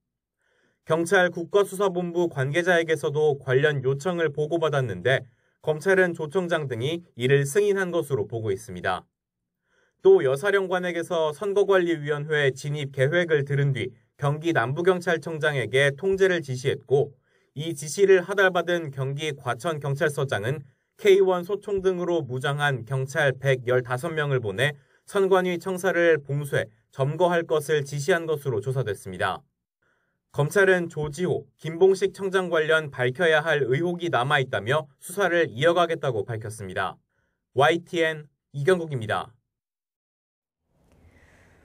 경찰 국가수사본부 관계자에게서도 관련 요청을 보고받았는데 검찰은 조 청장 등이 이를 승인한 것으로 보고 있습니다. 또 여사령관에게서 선거관리위원회 진입 계획을 들은 뒤 경기 남부경찰청장에게 통제를 지시했고 이 지시를 하달받은 경기 과천경찰서장은 K1 소총 등으로 무장한 경찰 115명을 보내 선관위 청사를 봉쇄, 점거할 것을 지시한 것으로 조사됐습니다. 검찰은 조지호, 김봉식 청장 관련 밝혀야 할 의혹이 남아있다며 수사를 이어가겠다고 밝혔습니다. YTN 이경국입니다.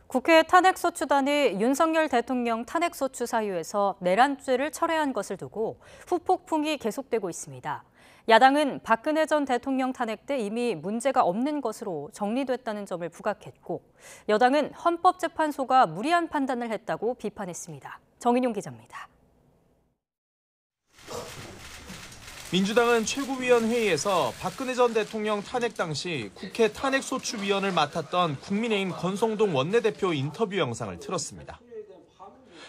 국회 탄핵소추단이 윤석열 대통령 탄핵소추 사유에서 내란죄를 철회한 것을 두고 후폭풍이 계속되고 있습니다. 야당은 박근혜 전 대통령 탄핵 때 이미 문제가 없는 것으로 정리됐다는 점을 부각했고 여당은 헌법재판소가 무리한 판단을 했다고 비판했습니다. 정인용 기자입니다. 민주당은 최고위원회의에서 박근혜 전 대통령 탄핵 당시 국회 탄핵소추위원을 맡았던 국민의힘 권성동 원내대표 인터뷰 영상을 틀었습니다.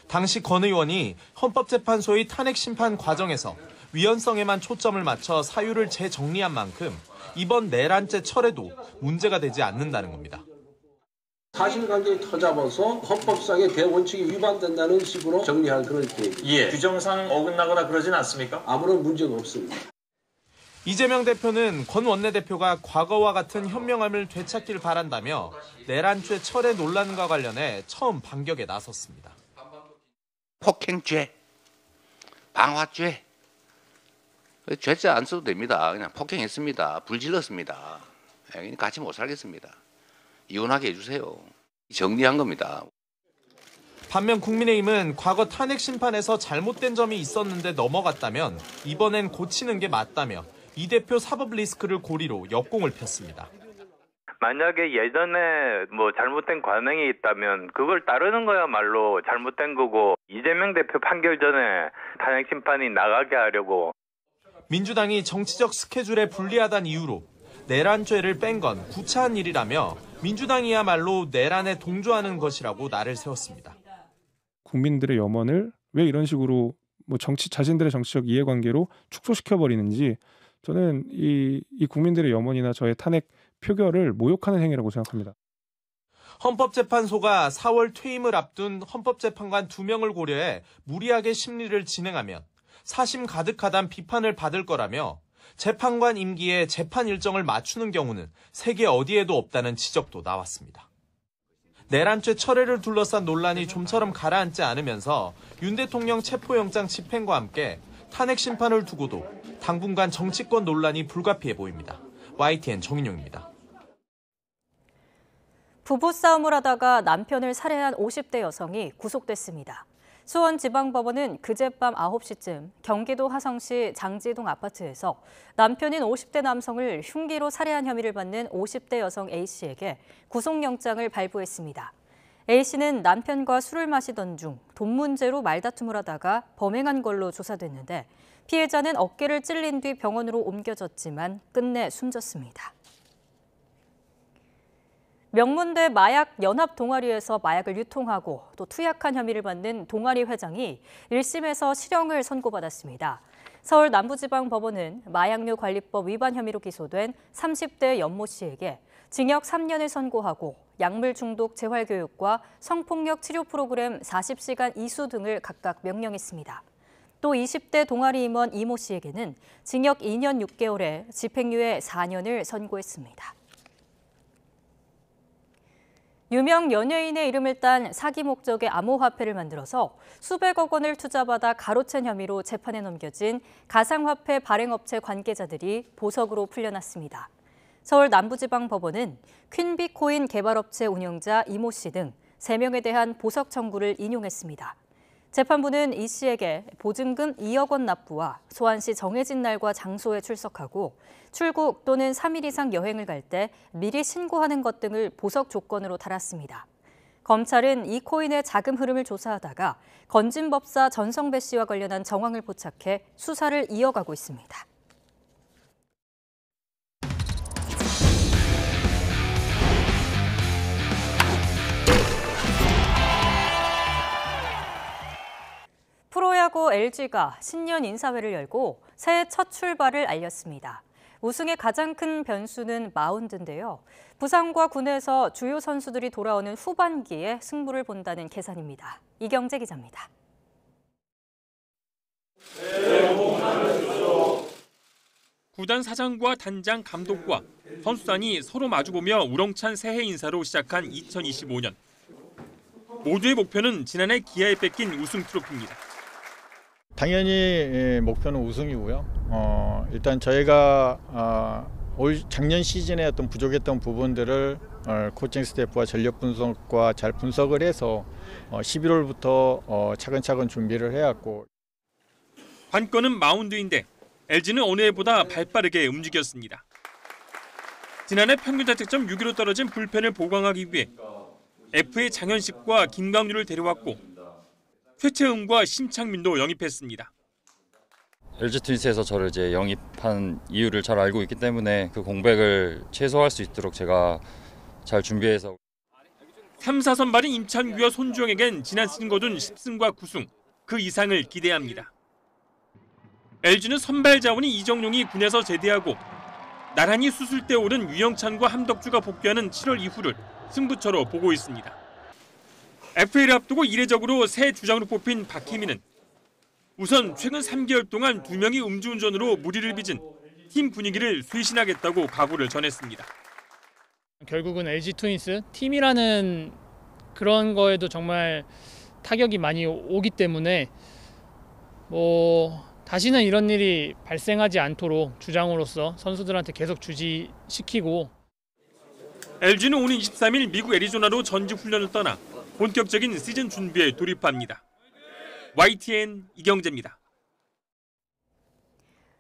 당시 권 의원이 헌법재판소의 탄핵 심판 과정에서 위헌성에만 초점을 맞춰 사유를 재정리한 만큼 이번 내란죄 철회도 문제가 되지 않는다는 겁니다. 사실관계에 터잡아서 헌법상의 대원칙이 위반된다는 식으로 정리할 그런 계획입니다. 규정상 어긋나거나 그러진 않습니까? 아무런 문제가 없습니다. 이재명 대표는 권 원내대표가 과거와 같은 현명함을 되찾길 바란다며 내란죄 철회 논란과 관련해 처음 반격에 나섰습니다. 폭행죄, 방화죄, 죄자 안 써도 됩니다. 그냥 폭행했습니다. 불질렀습니다. 같이 못 살겠습니다. 이혼하게 해주세요. 정리한 겁니다. 반면 국민의힘은 과거 탄핵 심판에서 잘못된 점이 있었는데 넘어갔다면 이번엔 고치는 게 맞다며 이 대표 사법 리스크를 고리로 역공을 폈습니다. 만약에 예전에 잘못된 관행이 있다면 그걸 따르는 거야말로 잘못된 거고 이재명 대표 판결 전에 탄핵 심판이 나가게 하려고. 민주당이 정치적 스케줄에 불리하다는 이유로 내란죄를 뺀 건 구차한 일이라며 민주당이야말로 내란에 동조하는 것이라고 날을 세웠습니다. 국민들의 염원을 왜 이런 식으로 자신들의 정치적 이해관계로 축소시켜버리는지 저는 이 국민들의 염원이나 저의 탄핵 표결을 모욕하는 행위라고 생각합니다. 헌법재판소가 4월 퇴임을 앞둔 헌법재판관 2명을 고려해 무리하게 심리를 진행하면 사심 가득하단 비판을 받을 거라며 재판관 임기에 재판 일정을 맞추는 경우는 세계 어디에도 없다는 지적도 나왔습니다. 내란죄 철회를 둘러싼 논란이 좀처럼 가라앉지 않으면서 윤 대통령 체포영장 집행과 함께 탄핵 심판을 두고도 당분간 정치권 논란이 불가피해 보입니다. YTN 정인용입니다. 부부싸움을 하다가 남편을 살해한 50대 여성이 구속됐습니다. 수원지방법원은 그젯밤 9시쯤 경기도 화성시 장지동 아파트에서 남편인 50대 남성을 흉기로 살해한 혐의를 받는 50대 여성 A씨에게 구속영장을 발부했습니다. A씨는 남편과 술을 마시던 중 돈 문제로 말다툼을 하다가 범행한 걸로 조사됐는데 피해자는 어깨를 찔린 뒤 병원으로 옮겨졌지만 끝내 숨졌습니다. 명문대 마약 연합 동아리에서 마약을 유통하고 또 투약한 혐의를 받는 동아리 회장이 1심에서 실형을 선고받았습니다. 서울 남부지방법원은 마약류 관리법 위반 혐의로 기소된 30대 연모 씨에게 징역 3년을 선고하고 약물 중독 재활교육과 성폭력 치료 프로그램 40시간 이수 등을 각각 명령했습니다. 또 20대 동아리 임원 이모 씨에게는 징역 2년 6개월에 집행유예 4년을 선고했습니다. 유명 연예인의 이름을 딴 사기 목적의 암호화폐를 만들어서 수백억 원을 투자받아 가로챈 혐의로 재판에 넘겨진 가상화폐 발행업체 관계자들이 보석으로 풀려났습니다. 서울 남부지방법원은 퀸비코인 개발업체 운영자 이모 씨 등 3명에 대한 보석 청구를 인용했습니다. 재판부는 이 씨에게 보증금 2억 원 납부와 소환 시 정해진 날과 장소에 출석하고 출국 또는 3일 이상 여행을 갈 때 미리 신고하는 것 등을 보석 조건으로 달았습니다. 검찰은 이 코인의 자금 흐름을 조사하다가 건진법사 전성배 씨와 관련한 정황을 포착해 수사를 이어가고 있습니다. 프로야구 LG가 신년 인사회를 열고 새해 첫 출발을 알렸습니다. 우승의 가장 큰 변수는 마운드인데요. 부상과 군에서 주요 선수들이 돌아오는 후반기에 승부를 본다는 계산입니다. 이경재 기자입니다. 구단 사장과 단장, 감독과 선수단이 서로 마주보며 우렁찬 새해 인사로 시작한 2025년. 모두의 목표는 지난해 기아에 뺏긴 우승 트로피입니다. 당연히 목표는 우승이고요. 일단 저희가 작년 시즌에 어떤 부족했던 부분들을 코칭 스태프와 전력 분석과 잘 분석을 해서 11월부터 차근차근 준비를 해왔고. 관건은 마운드인데 LG는 어느 해보다 발빠르게 움직였습니다. 지난해 평균 자책점 6위로 떨어진 불펜을 보강하기 위해 FA 장현식과 김광률을 데려왔고 최채은과 심창민도 영입했습니다. LG 트윈스에서 저를 이제 영입한 이유를 잘 알고 있기 때문에 그 공백을 최소화할 수 있도록 제가 잘 준비해서 3, 4선발인 임찬규와 손주영에겐 지난 시즌 거둔 10승과 9승, 그 이상을 기대합니다. LG는 선발 자원이 이정용이 군에서 제대하고 나란히 수술대 오른 유영찬과 함덕주가 복귀하는 7월 이후를 승부처로 보고 있습니다. FA를 앞두고 이례적으로 새 주장으로 뽑힌 박희민은 우선 최근 3개월 동안 2명이 음주운전으로 무리를 빚은 팀 분위기를 쇄신하겠다고 각오를 전했습니다. 결국은 LG 트윈스 팀이라는 그런 거에도 정말 타격이 많이 오기 때문에 다시는 이런 일이 발생하지 않도록 주장으로서 선수들한테 계속 주지시키고. LG는 오는 23일 미국 애리조나로 전지 훈련을 떠나 본격적인 시즌 준비에 돌입합니다. YTN 이경재입니다.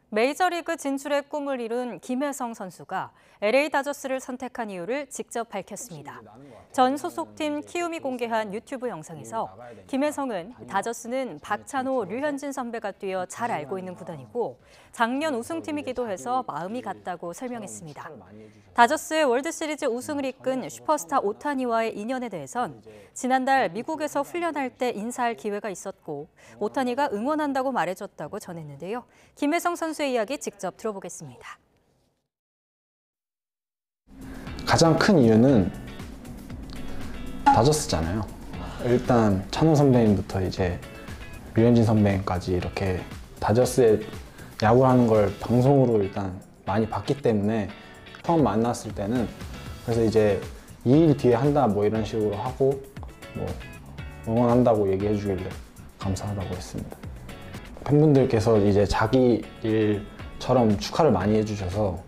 메이저리그 진출의 꿈을 이룬 김혜성 선수가 LA 다저스를 선택한 이유를 직접 밝혔습니다. 전 소속팀 키움이 공개한 유튜브 영상에서 김혜성은 다저스는 박찬호, 류현진 선배가 뛰어 잘 알고 있는 구단이고 작년 우승팀이기도 해서 마음이 같다고 설명했습니다. 다저스의 월드시리즈 우승을 이끈 슈퍼스타 오타니와의 인연에 대해선 지난달 미국에서 훈련할 때 인사할 기회가 있었고 오타니가 응원한다고 말해줬다고 전했는데요. 김혜성 선수의 이야기 직접 들어보겠습니다. 가장 큰 이유는 다저스잖아요. 일단 찬호 선배님부터 이제 류현진 선배님까지 이렇게 다저스에 야구하는 걸 방송으로 일단 많이 봤기 때문에 처음 만났을 때는 그래서 이제 2일 뒤에 한다 뭐 이런 식으로 하고 뭐 응원한다고 얘기해 주길래 감사하다고 했습니다. 팬분들께서 이제 자기 일처럼 축하를 많이 해주셔서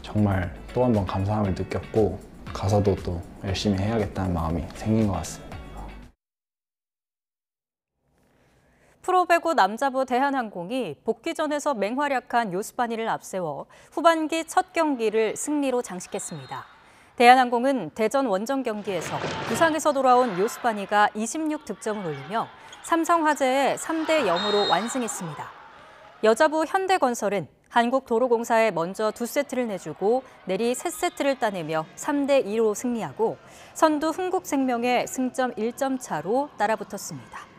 정말 또 한 번 감사함을 느꼈고 가서도 또 열심히 해야겠다는 마음이 생긴 것 같습니다. 프로배구 남자부 대한항공이 복귀전에서 맹활약한 요스바니를 앞세워 후반기 첫 경기를 승리로 장식했습니다. 대한항공은 대전 원정 경기에서 부상에서 돌아온 요스바니가 26득점을 올리며 삼성화재에 3대 0으로 완승했습니다. 여자부 현대건설은 한국도로공사에 먼저 2세트를 내주고 내리 3세트를 따내며 3대 2로 승리하고 선두 흥국생명에 승점 1점 차로 따라붙었습니다.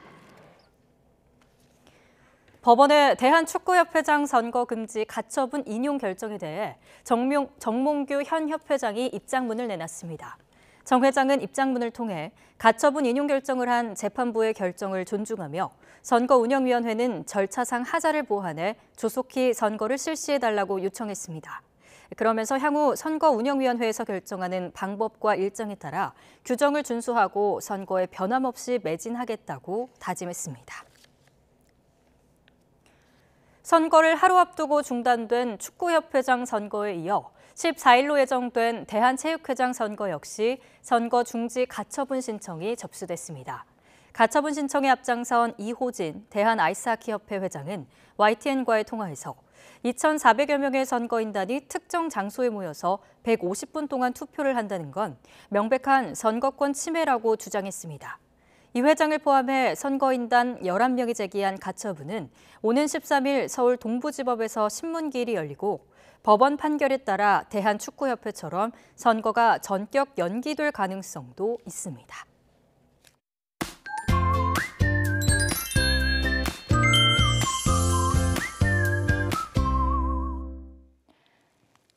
법원의 대한축구협회장 선거 금지 가처분 인용 결정에 대해 정몽규 현 협회장이 입장문을 내놨습니다. 정 회장은 입장문을 통해 가처분 인용 결정을 한 재판부의 결정을 존중하며 선거운영위원회는 절차상 하자를 보완해 조속히 선거를 실시해달라고 요청했습니다. 그러면서 향후 선거운영위원회에서 결정하는 방법과 일정에 따라 규정을 준수하고 선거에 변함없이 매진하겠다고 다짐했습니다. 선거를 하루 앞두고 중단된 축구협회장 선거에 이어 14일로 예정된 대한체육회장 선거 역시 선거 중지 가처분 신청이 접수됐습니다. 가처분 신청에 앞장선 이호진 대한아이스하키협회 회장은 YTN과의 통화에서 2,400여 명의 선거인단이 특정 장소에 모여서 150분 동안 투표를 한다는 건 명백한 선거권 침해라고 주장했습니다. 이 회장을 포함해 선거인단 11명이 제기한 가처분은 오는 13일 서울 동부지법에서 신문기일이 열리고 법원 판결에 따라 대한축구협회처럼 선거가 전격 연기될 가능성도 있습니다.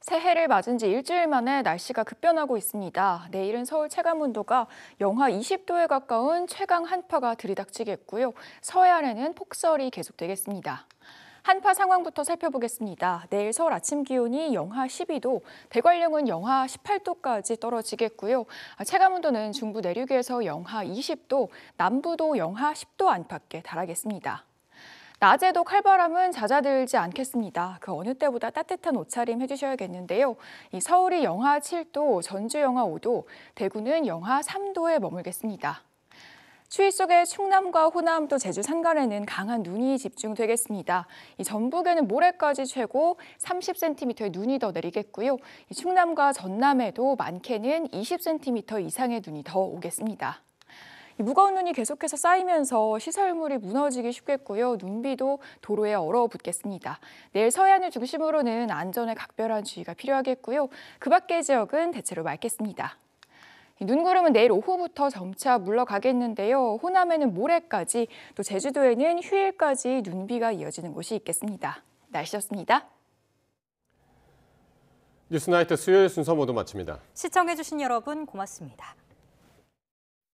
새해를 맞은 지 일주일 만에 날씨가 급변하고 있습니다. 내일은 서울 체감온도가 영하 20도에 가까운 최강 한파가 들이닥치겠고요. 서해안에는 폭설이 계속되겠습니다. 한파 상황부터 살펴보겠습니다. 내일 서울 아침 기온이 영하 12도, 대관령은 영하 18도까지 떨어지겠고요. 체감온도는 중부 내륙에서 영하 20도, 남부도 영하 10도 안팎에 달하겠습니다. 낮에도 칼바람은 잦아들지 않겠습니다. 그 어느 때보다 따뜻한 옷차림 해주셔야겠는데요. 서울이 영하 7도, 전주 영하 5도, 대구는 영하 3도에 머물겠습니다. 추위 속에 충남과 호남 또 제주 산간에는 강한 눈이 집중되겠습니다. 전북에는 모레까지 최고 30cm의 눈이 더 내리겠고요. 충남과 전남에도 많게는 20cm 이상의 눈이 더 오겠습니다. 무거운 눈이 계속해서 쌓이면서 시설물이 무너지기 쉽겠고요. 눈비도 도로에 얼어붙겠습니다. 내일 서해안을 중심으로는 안전에 각별한 주의가 필요하겠고요. 그 밖의 지역은 대체로 맑겠습니다. 눈구름은 내일 오후부터 점차 물러가겠는데요. 호남에는 모레까지, 또 제주도에는 휴일까지 눈비가 이어지는 곳이 있겠습니다. 날씨였습니다. 뉴스나이트 수요일 순서 모두 마칩니다. 시청해주신 여러분 고맙습니다.